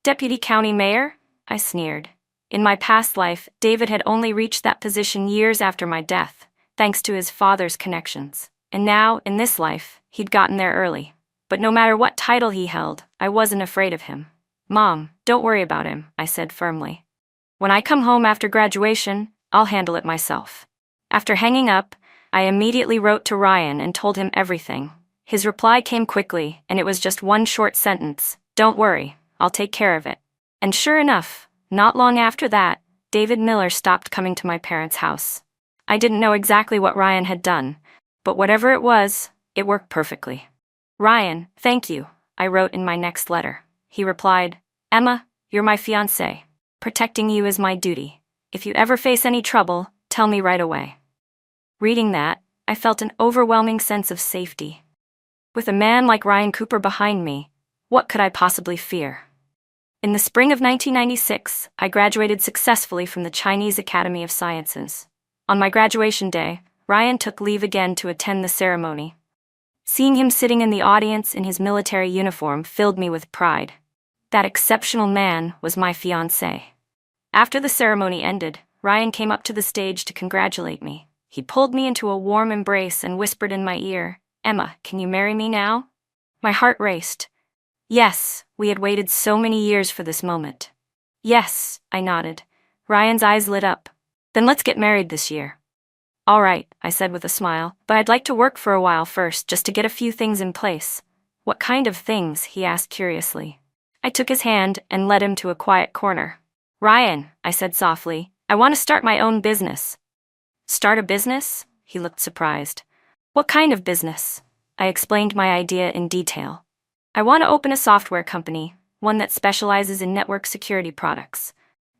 Deputy county mayor? I sneered. In my past life, David had only reached that position years after my death, thanks to his father's connections. And now, in this life, he'd gotten there early. But no matter what title he held, I wasn't afraid of him. Mom, don't worry about him, I said firmly. When I come home after graduation, I'll handle it myself. After hanging up, I immediately wrote to Ryan and told him everything. His reply came quickly, and it was just one short sentence. Don't worry, I'll take care of it. And sure enough, not long after that, David Miller stopped coming to my parents' house. I didn't know exactly what Ryan had done, but whatever it was, it worked perfectly. Ryan, thank you, I wrote in my next letter. He replied, Emma, you're my fiancé. Protecting you is my duty. If you ever face any trouble, tell me right away. Reading that, I felt an overwhelming sense of safety. With a man like Ryan Cooper behind me, what could I possibly fear? In the spring of 1996, I graduated successfully from the Chinese Academy of Sciences. On my graduation day, Ryan took leave again to attend the ceremony. Seeing him sitting in the audience in his military uniform filled me with pride. That exceptional man was my fiancé. After the ceremony ended, Ryan came up to the stage to congratulate me. He pulled me into a warm embrace and whispered in my ear, Emma, can you marry me now? My heart raced. Yes, we had waited so many years for this moment. Yes, I nodded. Ryan's eyes lit up. Then let's get married this year. All right, I said with a smile, but I'd like to work for a while first just to get a few things in place. What kind of things? He asked curiously. I took his hand and led him to a quiet corner. Ryan, I said softly, I want to start my own business. Start a business? He looked surprised. What kind of business? I explained my idea in detail. I want to open a software company, one that specializes in network security products.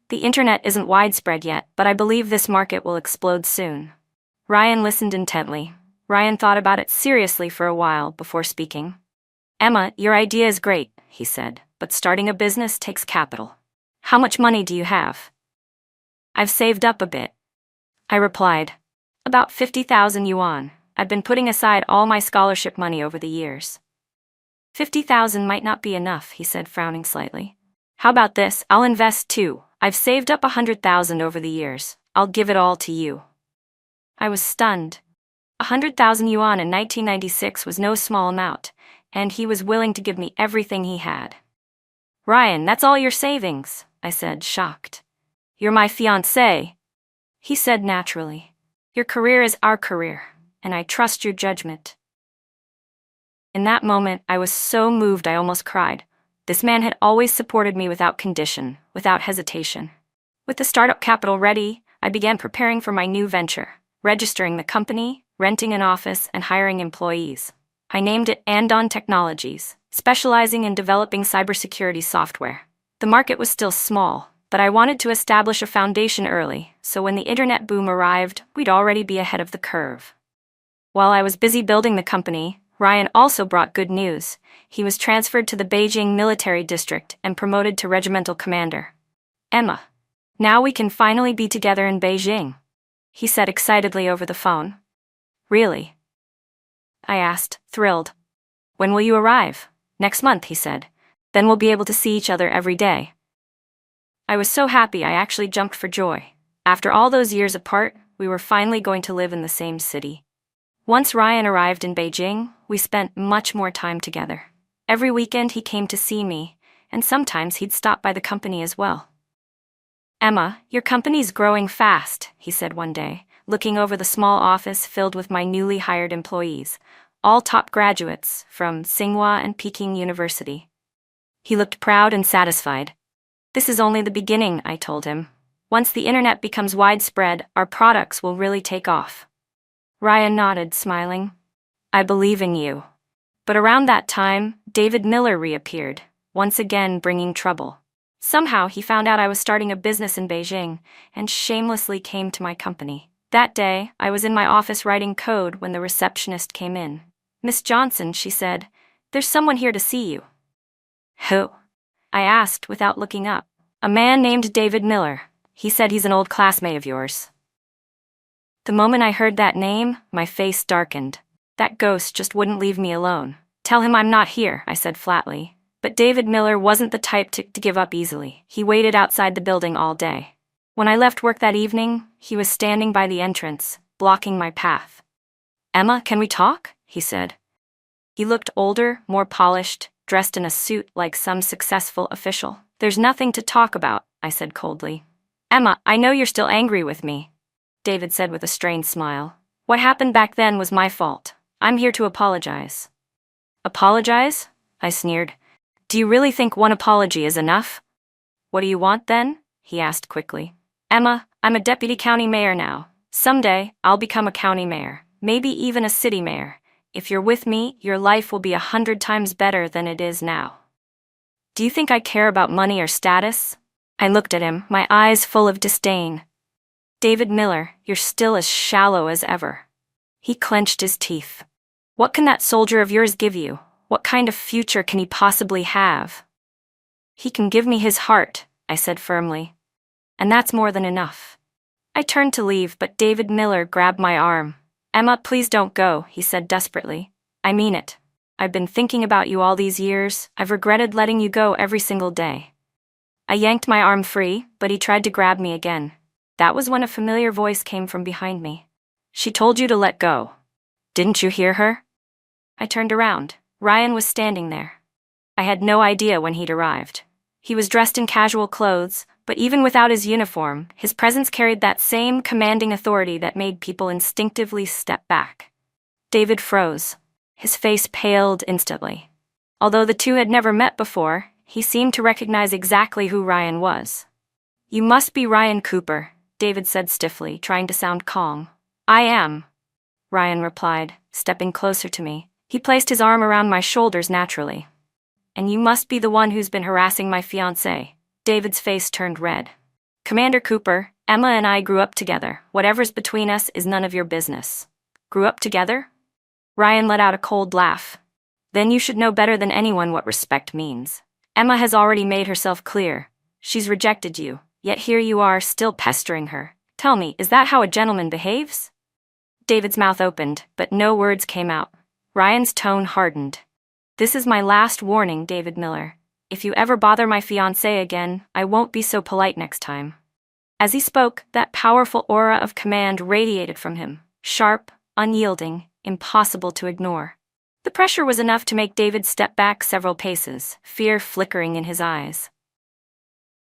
The internet isn't widespread yet, but I believe this market will explode soon. Ryan listened intently. Ryan thought about it seriously for a while before speaking. Emma, your idea is great, he said, but starting a business takes capital. How much money do you have? I've saved up a bit, I replied. About 50,000 yuan. I've been putting aside all my scholarship money over the years. 50,000 might not be enough, he said, frowning slightly. How about this? I'll invest too. I've saved up 100,000 over the years. I'll give it all to you. I was stunned. 100,000 yuan in 1996 was no small amount, and he was willing to give me everything he had. Ryan, that's all your savings, I said, shocked. You're my fiancé, he said naturally. Your career is our career, and I trust your judgment. In that moment, I was so moved I almost cried. This man had always supported me without condition, without hesitation. With the startup capital ready, I began preparing for my new venture, registering the company, renting an office, and hiring employees. I named it Andon Technologies, specializing in developing cybersecurity software. The market was still small, but I wanted to establish a foundation early, so when the internet boom arrived, we'd already be ahead of the curve. While I was busy building the company, Ryan also brought good news. He was transferred to the Beijing military district and promoted to regimental commander. Emma, now we can finally be together in Beijing, he said excitedly over the phone. Really? I asked, thrilled. When will you arrive? Next month, he said. Then we'll be able to see each other every day. I was so happy I actually jumped for joy. After all those years apart, we were finally going to live in the same city. Once Ryan arrived in Beijing, we spent much more time together. Every weekend he came to see me, and sometimes he'd stop by the company as well. "Emma, your company's growing fast," he said one day, looking over the small office filled with my newly hired employees, all top graduates from Tsinghua and Peking University. He looked proud and satisfied. "This is only the beginning," I told him. "Once the internet becomes widespread, our products will really take off." Ryan nodded, smiling. "I believe in you." But around that time, David Miller reappeared, once again bringing trouble. Somehow he found out I was starting a business in Beijing and shamelessly came to my company. That day, I was in my office writing code when the receptionist came in. "Miss Johnson," she said, "there's someone here to see you." "Who?" I asked without looking up. "A man named David Miller. He said he's an old classmate of yours." The moment I heard that name, my face darkened. That ghost just wouldn't leave me alone. "Tell him I'm not here," I said flatly. But David Miller wasn't the type to give up easily. He waited outside the building all day. When I left work that evening, he was standing by the entrance, blocking my path. "Emma, can we talk?" he said. He looked older, more polished, dressed in a suit like some successful official. "There's nothing to talk about," I said coldly. "Emma, I know you're still angry with me," David said with a strained smile. "What happened back then was my fault. I'm here to apologize." "Apologize?" I sneered. "Do you really think one apology is enough?" "What do you want then?" he asked quickly. "Emma, I'm a deputy county mayor now. Someday, I'll become a county mayor, maybe even a city mayor. If you're with me, your life will be 100 times better than it is now. Do you think I care about money or status?" I looked at him, my eyes full of disdain. "David Miller, you're still as shallow as ever." He clenched his teeth. "What can that soldier of yours give you? What kind of future can he possibly have?" "He can give me his heart," I said firmly. "And that's more than enough." I turned to leave, but David Miller grabbed my arm. "Emma, please don't go," he said desperately. "I mean it. I've been thinking about you all these years. I've regretted letting you go every single day." I yanked my arm free, but he tried to grab me again. That was when a familiar voice came from behind me. "She told you to let go. Didn't you hear her?" I turned around. Ryan was standing there. I had no idea when he'd arrived. He was dressed in casual clothes, but even without his uniform, his presence carried that same commanding authority that made people instinctively step back. David froze. His face paled instantly. Although the two had never met before, he seemed to recognize exactly who Ryan was. "You must be Ryan Cooper," David said stiffly, trying to sound calm. "I am," Ryan replied, stepping closer to me. He placed his arm around my shoulders naturally. "And you must be the one who's been harassing my fiancé." David's face turned red. "Commander Cooper, Emma and I grew up together. Whatever's between us is none of your business." "Grew up together?" Ryan let out a cold laugh. "Then you should know better than anyone what respect means. Emma has already made herself clear. She's rejected you, yet here you are still pestering her. Tell me, is that how a gentleman behaves?" David's mouth opened, but no words came out. Ryan's tone hardened. "This is my last warning, David Miller. If you ever bother my fiancé again, I won't be so polite next time." As he spoke, that powerful aura of command radiated from him, sharp, unyielding, impossible to ignore. The pressure was enough to make David step back several paces, fear flickering in his eyes.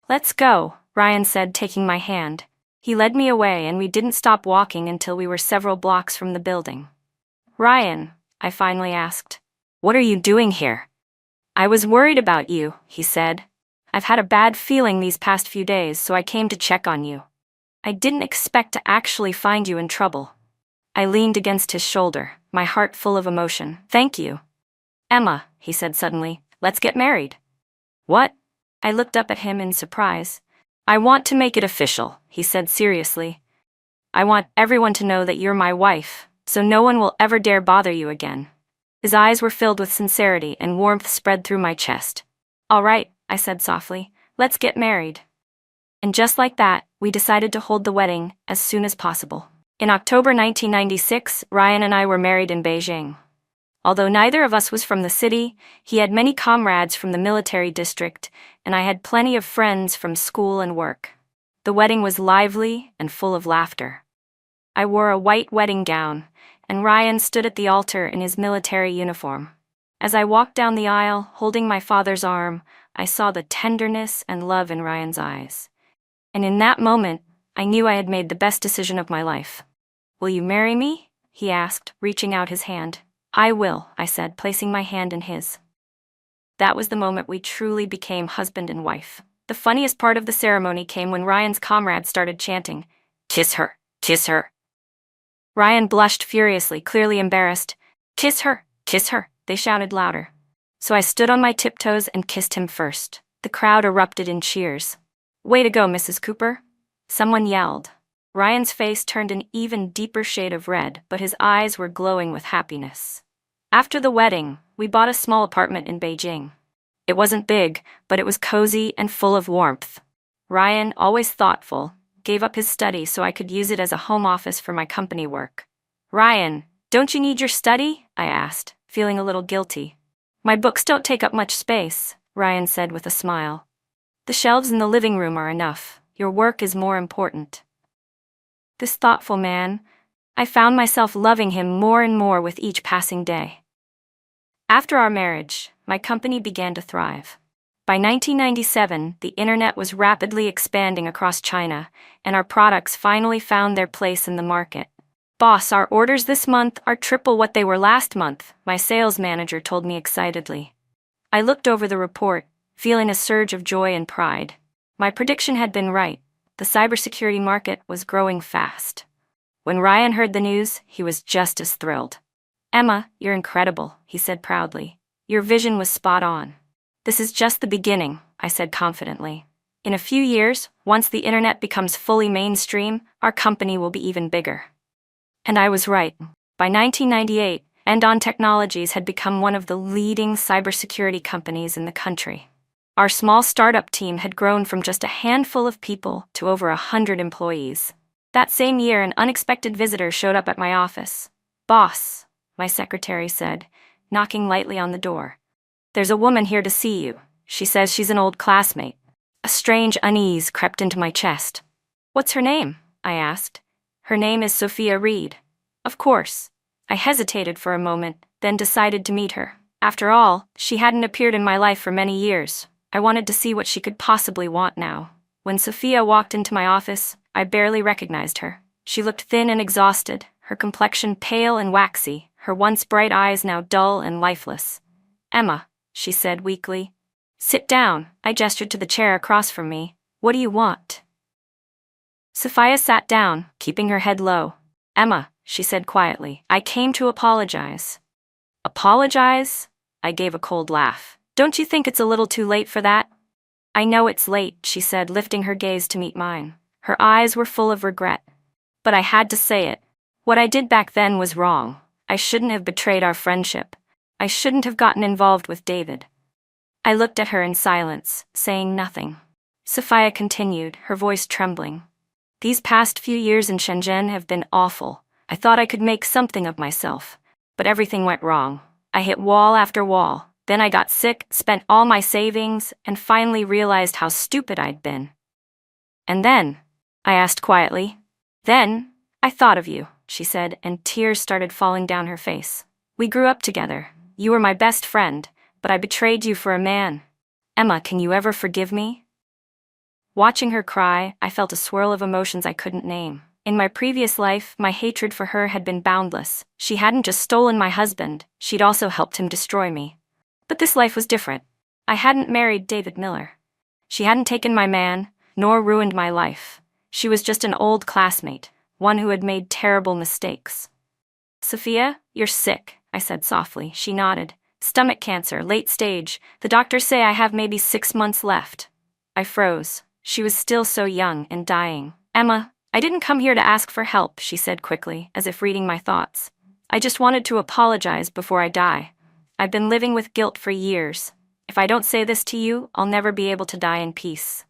"Let's go," Ryan said, taking my hand. He led me away and we didn't stop walking until we were several blocks from the building. "Ryan," I finally asked, "what are you doing here?" "I was worried about you," he said. "I've had a bad feeling these past few days, so I came to check on you. I didn't expect to actually find you in trouble." I leaned against his shoulder, my heart full of emotion. "Thank you." "Emma," he said suddenly, "let's get married." "What?" I looked up at him in surprise. "I want to make it official," he said seriously. "I want everyone to know that you're my wife, so no one will ever dare bother you again." His eyes were filled with sincerity and warmth spread through my chest. "All right," I said softly, "let's get married." And just like that, we decided to hold the wedding as soon as possible. In October 1996, Ryan and I were married in Beijing. Although neither of us was from the city, he had many comrades from the military district, and I had plenty of friends from school and work. The wedding was lively and full of laughter. I wore a white wedding gown, and Ryan stood at the altar in his military uniform. As I walked down the aisle, holding my father's arm, I saw the tenderness and love in Ryan's eyes. And in that moment, I knew I had made the best decision of my life. "Will you marry me?" he asked, reaching out his hand. "I will," I said, placing my hand in his. That was the moment we truly became husband and wife. The funniest part of the ceremony came when Ryan's comrades started chanting, "Kiss her, kiss her." Ryan blushed furiously, clearly embarrassed. "Kiss her, kiss her," they shouted louder. So I stood on my tiptoes and kissed him first. The crowd erupted in cheers. "Way to go, Mrs. Cooper," someone yelled. Ryan's face turned an even deeper shade of red, but his eyes were glowing with happiness. After the wedding, we bought a small apartment in Beijing. It wasn't big, but it was cozy and full of warmth. Ryan, always thoughtful, gave up his study so I could use it as a home office for my company work. "Ryan, don't you need your study?" I asked, feeling a little guilty. "My books don't take up much space," Ryan said with a smile. "The shelves in the living room are enough. Your work is more important." This thoughtful man, I found myself loving him more and more with each passing day. After our marriage, my company began to thrive. By 1997, the internet was rapidly expanding across China, and our products finally found their place in the market. "Boss, our orders this month are triple what they were last month," my sales manager told me excitedly. I looked over the report, feeling a surge of joy and pride. My prediction had been right. The cybersecurity market was growing fast. When Ryan heard the news, he was just as thrilled. "Emma, you're incredible," he said proudly. "Your vision was spot on." "This is just the beginning," I said confidently. "In a few years, once the internet becomes fully mainstream, our company will be even bigger." And I was right. By 1998, Endon Technologies had become one of the leading cybersecurity companies in the country. Our small startup team had grown from just a handful of people to over 100 employees. That same year, an unexpected visitor showed up at my office. "Boss," my secretary said, knocking lightly on the door. "There's a woman here to see you. She says she's an old classmate." A strange unease crept into my chest. "What's her name?" I asked. "Her name is Sophia Reed." "Of course." I hesitated for a moment, then decided to meet her. After all, she hadn't appeared in my life for many years. I wanted to see what she could possibly want now. When Sophia walked into my office, I barely recognized her. She looked thin and exhausted, her complexion pale and waxy, her once bright eyes now dull and lifeless. "Emma," she said weakly. "Sit down," I gestured to the chair across from me. "What do you want?" Sophia sat down, keeping her head low. "Emma," she said quietly, "I came to apologize." "Apologize?" I gave a cold laugh. "Don't you think it's a little too late for that?" "I know it's late," she said, lifting her gaze to meet mine. Her eyes were full of regret. "But I had to say it. What I did back then was wrong. I shouldn't have betrayed our friendship. I shouldn't have gotten involved with David." I looked at her in silence, saying nothing. Sophia continued, her voice trembling. "These past few years in Shenzhen have been awful. I thought I could make something of myself. But everything went wrong. I hit wall after wall. Then I got sick, spent all my savings, and finally realized how stupid I'd been." "And then?" I asked quietly. "Then, I thought of you," she said, and tears started falling down her face. "We grew up together. You were my best friend, but I betrayed you for a man. Emma, can you ever forgive me?" Watching her cry, I felt a swirl of emotions I couldn't name. In my previous life, my hatred for her had been boundless. She hadn't just stolen my husband, she'd also helped him destroy me. But this life was different. I hadn't married David Miller. She hadn't taken my man, nor ruined my life. She was just an old classmate, one who had made terrible mistakes. "Sophia, you're sick," I said softly. She nodded. "Stomach cancer, late stage. The doctors say I have maybe 6 months left." I froze. She was still so young and dying. "Emma, I didn't come here to ask for help," she said quickly, as if reading my thoughts. "I just wanted to apologize before I die. I've been living with guilt for years. If I don't say this to you, I'll never be able to die in peace."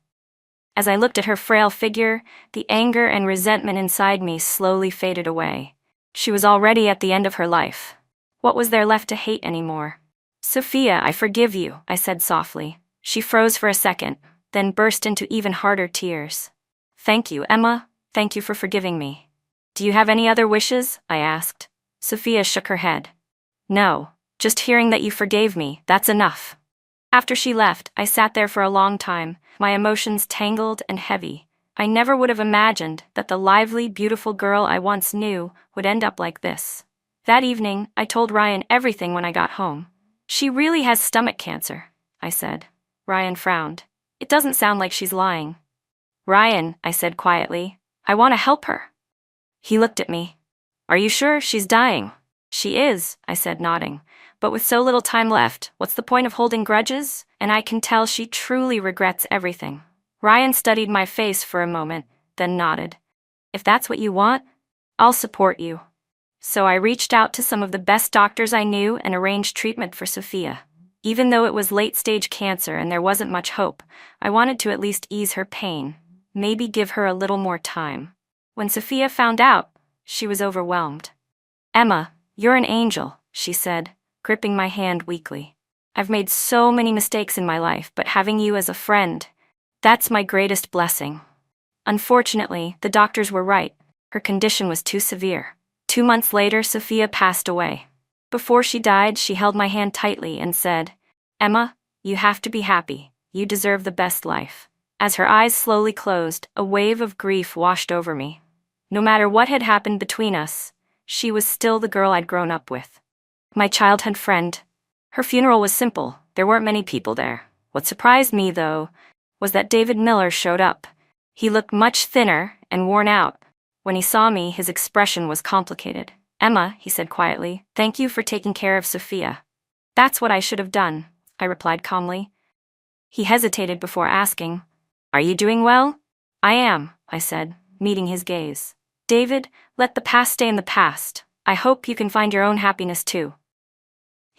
As I looked at her frail figure, the anger and resentment inside me slowly faded away. She was already at the end of her life. What was there left to hate anymore? "Sophia, I forgive you," I said softly. She froze for a second, then burst into even harder tears. "Thank you, Emma. Thank you for forgiving me." "Do you have any other wishes?" I asked. Sophia shook her head. "No, just hearing that you forgave me, that's enough." After she left, I sat there for a long time, my emotions tangled and heavy. I never would have imagined that the lively, beautiful girl I once knew would end up like this. That evening, I told Ryan everything when I got home. "She really has stomach cancer," I said. Ryan frowned. "It doesn't sound like she's lying." "Ryan," I said quietly, "I want to help her." He looked at me. "Are you sure she's dying?" "She is," I said, nodding. "But with so little time left, what's the point of holding grudges? And I can tell she truly regrets everything." Ryan studied my face for a moment, then nodded. "If that's what you want, I'll support you." So I reached out to some of the best doctors I knew and arranged treatment for Sophia. Even though it was late-stage cancer and there wasn't much hope, I wanted to at least ease her pain, maybe give her a little more time. When Sophia found out, she was overwhelmed. "Emma, you're an angel," she said, gripping my hand weakly. "I've made so many mistakes in my life, but having you as a friend, that's my greatest blessing." Unfortunately, the doctors were right. Her condition was too severe. 2 months later, Sophia passed away. Before she died, she held my hand tightly and said, "Emma, you have to be happy. You deserve the best life." As her eyes slowly closed, a wave of grief washed over me. No matter what had happened between us, she was still the girl I'd grown up with. My childhood friend. Her funeral was simple. There weren't many people there. What surprised me, though, was that David Miller showed up. He looked much thinner and worn out. When he saw me, his expression was complicated. "Emma," he said quietly, "thank you for taking care of Sophia." "That's what I should have done," I replied calmly. He hesitated before asking, "Are you doing well?" "I am," I said, meeting his gaze. "David, let the past stay in the past. I hope you can find your own happiness too."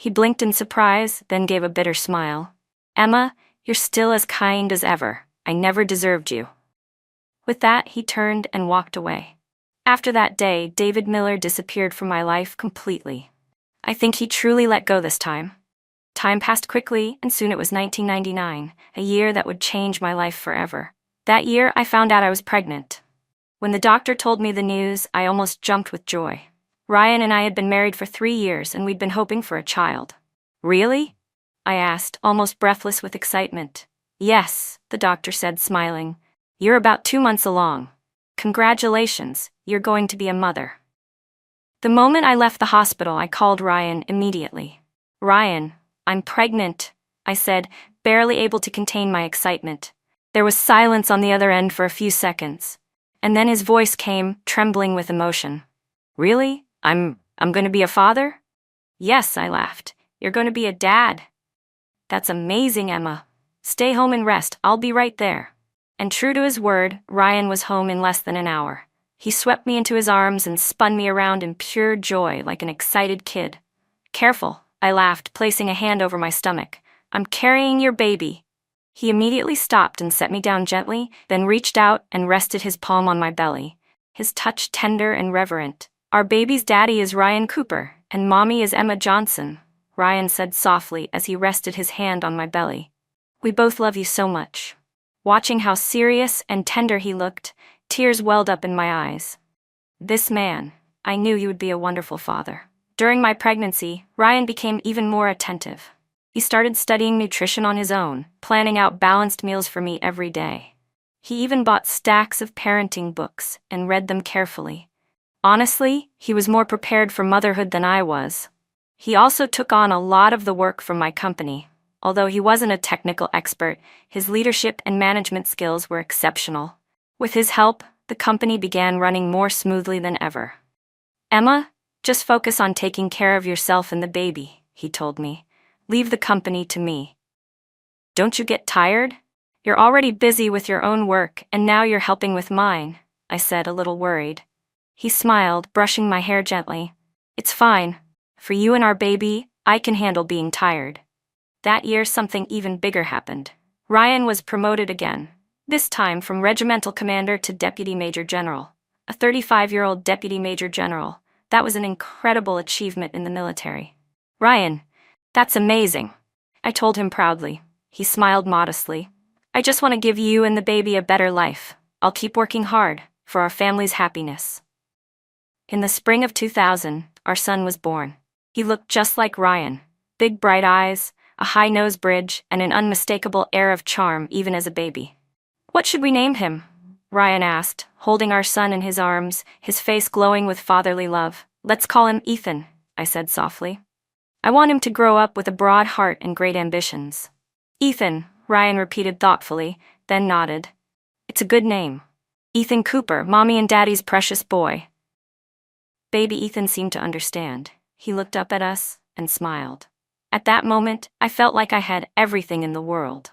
He blinked in surprise, then gave a bitter smile. "Emma, you're still as kind as ever. I never deserved you." With that, he turned and walked away. After that day, David Miller disappeared from my life completely. I think he truly let go this time. Time passed quickly, and soon it was 1999, a year that would change my life forever. That year, I found out I was pregnant. When the doctor told me the news, I almost jumped with joy. Ryan and I had been married for 3 years, and we'd been hoping for a child. "Really?" I asked, almost breathless with excitement. "Yes," the doctor said, smiling. "You're about 2 months along. Congratulations, you're going to be a mother." The moment I left the hospital, I called Ryan immediately. "Ryan, I'm pregnant," I said, barely able to contain my excitement. There was silence on the other end for a few seconds, and then his voice came, trembling with emotion. "Really? I'm going to be a father?" "Yes," I laughed. "You're going to be a dad." "That's amazing, Emma. Stay home and rest. I'll be right there." And true to his word, Ryan was home in less than an hour. He swept me into his arms and spun me around in pure joy like an excited kid. "Careful," I laughed, placing a hand over my stomach. "I'm carrying your baby." He immediately stopped and set me down gently, then reached out and rested his palm on my belly, his touch tender and reverent. "Our baby's daddy is Ryan Cooper, and mommy is Emma Johnson," Ryan said softly as he rested his hand on my belly. "We both love you so much." Watching how serious and tender he looked, tears welled up in my eyes. "This man, I knew you would be a wonderful father." During my pregnancy, Ryan became even more attentive. He started studying nutrition on his own, planning out balanced meals for me every day. He even bought stacks of parenting books and read them carefully. Honestly, he was more prepared for motherhood than I was. He also took on a lot of the work from my company. Although he wasn't a technical expert, his leadership and management skills were exceptional. With his help, the company began running more smoothly than ever. "Emma, just focus on taking care of yourself and the baby," he told me. "Leave the company to me." "Don't you get tired? You're already busy with your own work, and now you're helping with mine," I said, a little worried. He smiled, brushing my hair gently. "It's fine. For you and our baby, I can handle being tired." That year, something even bigger happened. Ryan was promoted again, this time from regimental commander to deputy major general. A 35-year-old deputy major general. That was an incredible achievement in the military. "Ryan, that's amazing," I told him proudly. He smiled modestly. "I just want to give you and the baby a better life. I'll keep working hard for our family's happiness." In the spring of 2000, our son was born. He looked just like Ryan. Big bright eyes, a high nose bridge, and an unmistakable air of charm even as a baby. "What should we name him?" Ryan asked, holding our son in his arms, his face glowing with fatherly love. "Let's call him Ethan," I said softly. "I want him to grow up with a broad heart and great ambitions." "Ethan," Ryan repeated thoughtfully, then nodded. "It's a good name. Ethan Cooper, Mommy and Daddy's precious boy." Baby Ethan seemed to understand. He looked up at us and smiled. At that moment, I felt like I had everything in the world.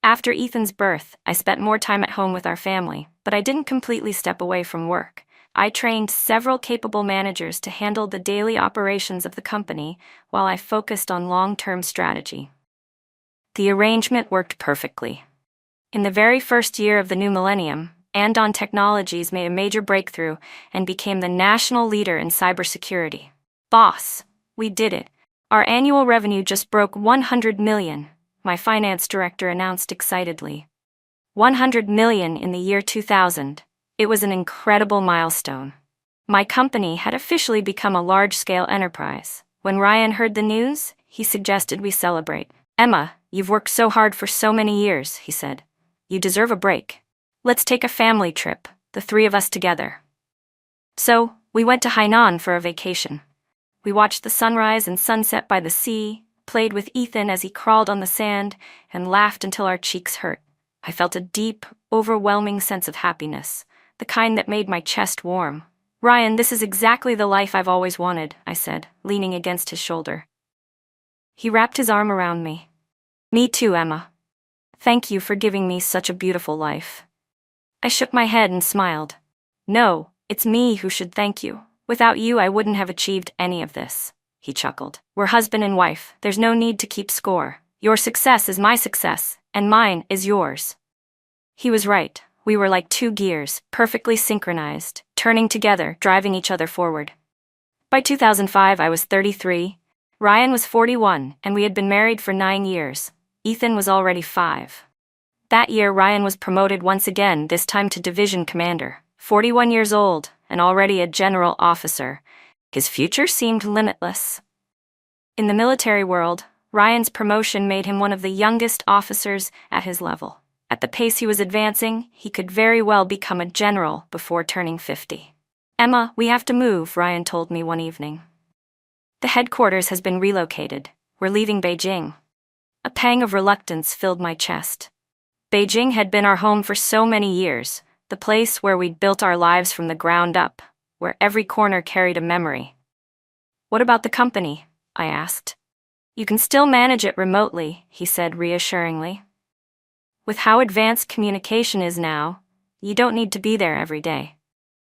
After Ethan's birth, I spent more time at home with our family, but I didn't completely step away from work. I trained several capable managers to handle the daily operations of the company while I focused on long-term strategy. The arrangement worked perfectly. In the very first year of the new millennium, Andon Technologies made a major breakthrough and became the national leader in cybersecurity. "Boss, we did it. Our annual revenue just broke 100 million, my finance director announced excitedly. 100 million in the year 2000. It was an incredible milestone. My company had officially become a large-scale enterprise. When Ryan heard the news, he suggested we celebrate. "Emma, you've worked so hard for so many years," he said. "You deserve a break. Let's take a family trip, the three of us together." So, we went to Hainan for a vacation. We watched the sunrise and sunset by the sea, played with Ethan as he crawled on the sand, and laughed until our cheeks hurt. I felt a deep, overwhelming sense of happiness, the kind that made my chest warm. "Ryan, this is exactly the life I've always wanted," I said, leaning against his shoulder. He wrapped his arm around me. "Me too, Emma. Thank you for giving me such a beautiful life." I shook my head and smiled. "No, it's me who should thank you. Without you, I wouldn't have achieved any of this," he chuckled. "We're husband and wife. There's no need to keep score. Your success is my success, and mine is yours." He was right. We were like two gears, perfectly synchronized, turning together, driving each other forward. By 2005, I was 33. Ryan was 41, and we had been married for 9 years. Ethan was already 5. That year, Ryan was promoted once again, this time to division commander. 41 years old, and already a general officer. His future seemed limitless. In the military world, Ryan's promotion made him one of the youngest officers at his level. At the pace he was advancing, he could very well become a general before turning 50. "Emma, we have to move," Ryan told me one evening. "The headquarters has been relocated. We're leaving Beijing." A pang of reluctance filled my chest. Beijing had been our home for so many years, the place where we'd built our lives from the ground up, where every corner carried a memory. "What about the company?" I asked. "You can still manage it remotely," he said reassuringly. "With how advanced communication is now, you don't need to be there every day."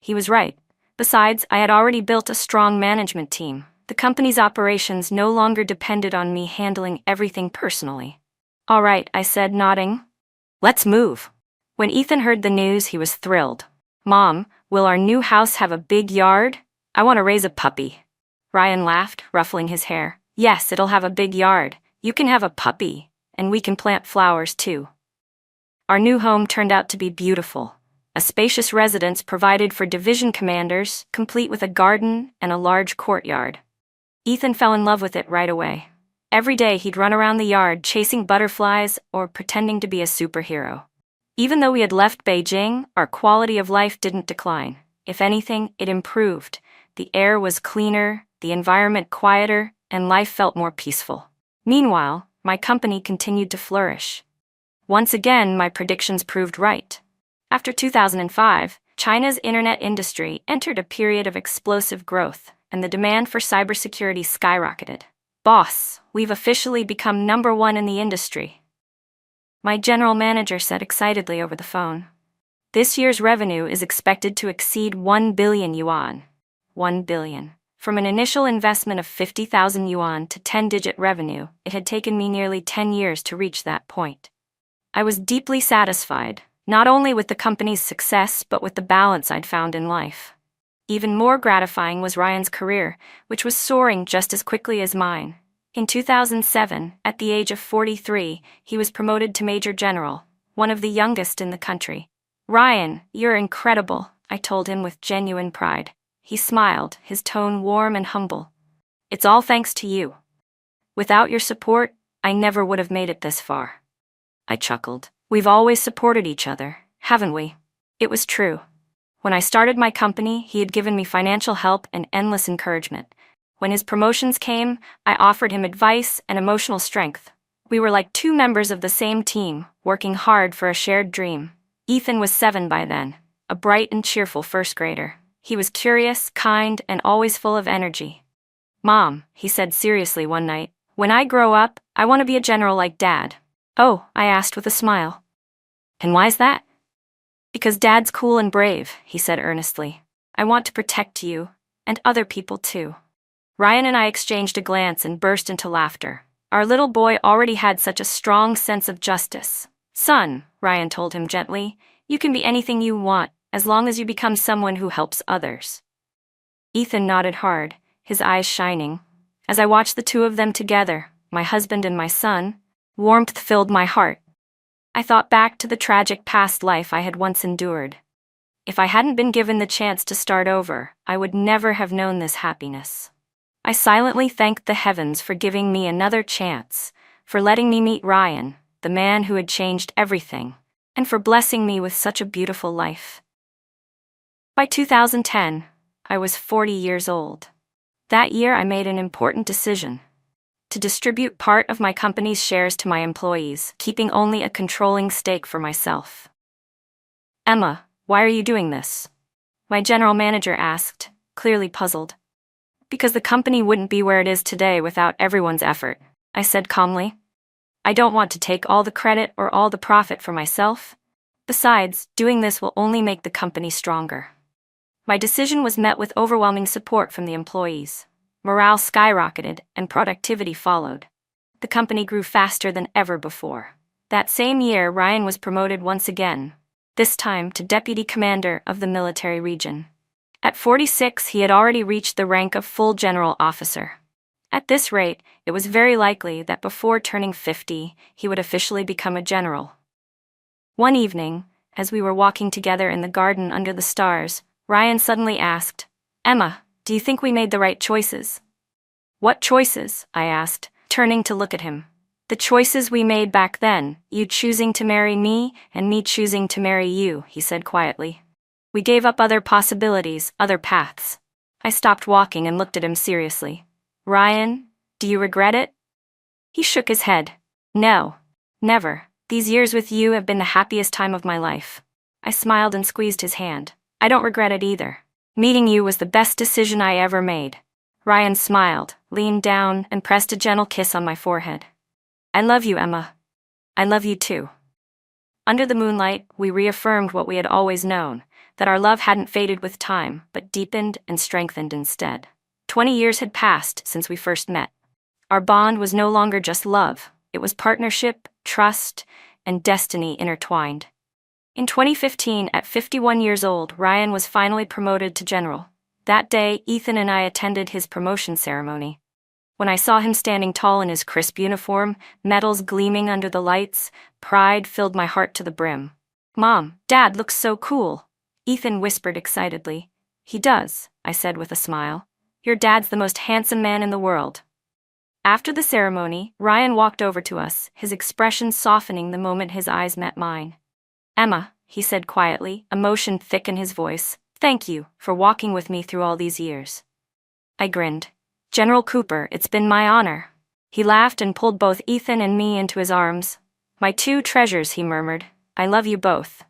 He was right. Besides, I had already built a strong management team. The company's operations no longer depended on me handling everything personally. "All right," I said, nodding. "Let's move." When Ethan heard the news, he was thrilled. "Mom, will our new house have a big yard? I want to raise a puppy." Ryan laughed, ruffling his hair. "Yes, it'll have a big yard. You can have a puppy, and we can plant flowers too." Our new home turned out to be beautiful. A spacious residence provided for division commanders, complete with a garden and a large courtyard. Ethan fell in love with it right away. Every day he'd run around the yard chasing butterflies or pretending to be a superhero. Even though we had left Beijing, our quality of life didn't decline. If anything, it improved. The air was cleaner, the environment quieter, and life felt more peaceful. Meanwhile, my company continued to flourish. Once again, my predictions proved right. After 2005, China's internet industry entered a period of explosive growth, and the demand for cybersecurity skyrocketed. "Boss, we've officially become #1 in the industry," my general manager said excitedly over the phone. "This year's revenue is expected to exceed 1 billion yuan. 1 billion. From an initial investment of 50,000 yuan to 10-digit revenue, it had taken me nearly 10 years to reach that point. I was deeply satisfied, not only with the company's success but with the balance I'd found in life. Even more gratifying was Ryan's career, which was soaring just as quickly as mine. In 2007, at the age of 43, he was promoted to Major General, one of the youngest in the country. "Ryan, you're incredible," I told him with genuine pride. He smiled, his tone warm and humble. "It's all thanks to you. Without your support, I never would have made it this far. I chuckled. We've always supported each other, haven't we? It was true. When I started my company, he had given me financial help and endless encouragement. When his promotions came, I offered him advice and emotional strength. We were like two members of the same team, working hard for a shared dream. Ethan was 7 by then, a bright and cheerful first grader. He was curious, kind, and always full of energy. "Mom," he said seriously one night, "when I grow up, I want to be a general like Dad." "Oh," I asked with a smile. "And why's that?" "Because Dad's cool and brave," he said earnestly. "I want to protect you, and other people too." Ryan and I exchanged a glance and burst into laughter. Our little boy already had such a strong sense of justice. "Son," Ryan told him gently, "you can be anything you want, as long as you become someone who helps others." Ethan nodded hard, his eyes shining. As I watched the two of them together, my husband and my son, warmth filled my heart. I thought back to the tragic past life I had once endured. If I hadn't been given the chance to start over, I would never have known this happiness. I silently thanked the heavens for giving me another chance, for letting me meet Ryan, the man who had changed everything, and for blessing me with such a beautiful life. By 2010, I was 40 years old. That year I made an important decision: to distribute part of my company's shares to my employees, keeping only a controlling stake for myself. "Emma, why are you doing this?" my general manager asked, clearly puzzled. "Because the company wouldn't be where it is today without everyone's effort," I said calmly. "I don't want to take all the credit or all the profit for myself. Besides, doing this will only make the company stronger." My decision was met with overwhelming support from the employees. Morale skyrocketed, and productivity followed. The company grew faster than ever before. That same year, Ryan was promoted once again, this time to deputy commander of the military region. At 46, he had already reached the rank of full general officer. At this rate, it was very likely that before turning 50, he would officially become a general. One evening, as we were walking together in the garden under the stars, Ryan suddenly asked, "Emma, do you think we made the right choices?" "What choices?" I asked, turning to look at him. "The choices we made back then, you choosing to marry me and me choosing to marry you," he said quietly. "We gave up other possibilities, other paths." I stopped walking and looked at him seriously. "Ryan, do you regret it?" He shook his head. "No, never. These years with you have been the happiest time of my life." I smiled and squeezed his hand. "I don't regret it either. Meeting you was the best decision I ever made." Ryan smiled, leaned down, and pressed a gentle kiss on my forehead. "I love you, Emma. I love you too." Under the moonlight, we reaffirmed what we had always known, that our love hadn't faded with time, but deepened and strengthened instead. 20 years had passed since we first met. Our bond was no longer just love, it was partnership, trust, and destiny intertwined. In 2015, at 51 years old, Ryan was finally promoted to general. That day, Ethan and I attended his promotion ceremony. When I saw him standing tall in his crisp uniform, medals gleaming under the lights, pride filled my heart to the brim. "Mom, Dad looks so cool," Ethan whispered excitedly. "He does," I said with a smile. "Your dad's the most handsome man in the world." After the ceremony, Ryan walked over to us, his expression softening the moment his eyes met mine. "Emma," he said quietly, emotion thick in his voice, "thank you for walking with me through all these years." I grinned. "General Cooper, it's been my honor." He laughed and pulled both Ethan and me into his arms. "My two treasures," he murmured. "I love you both."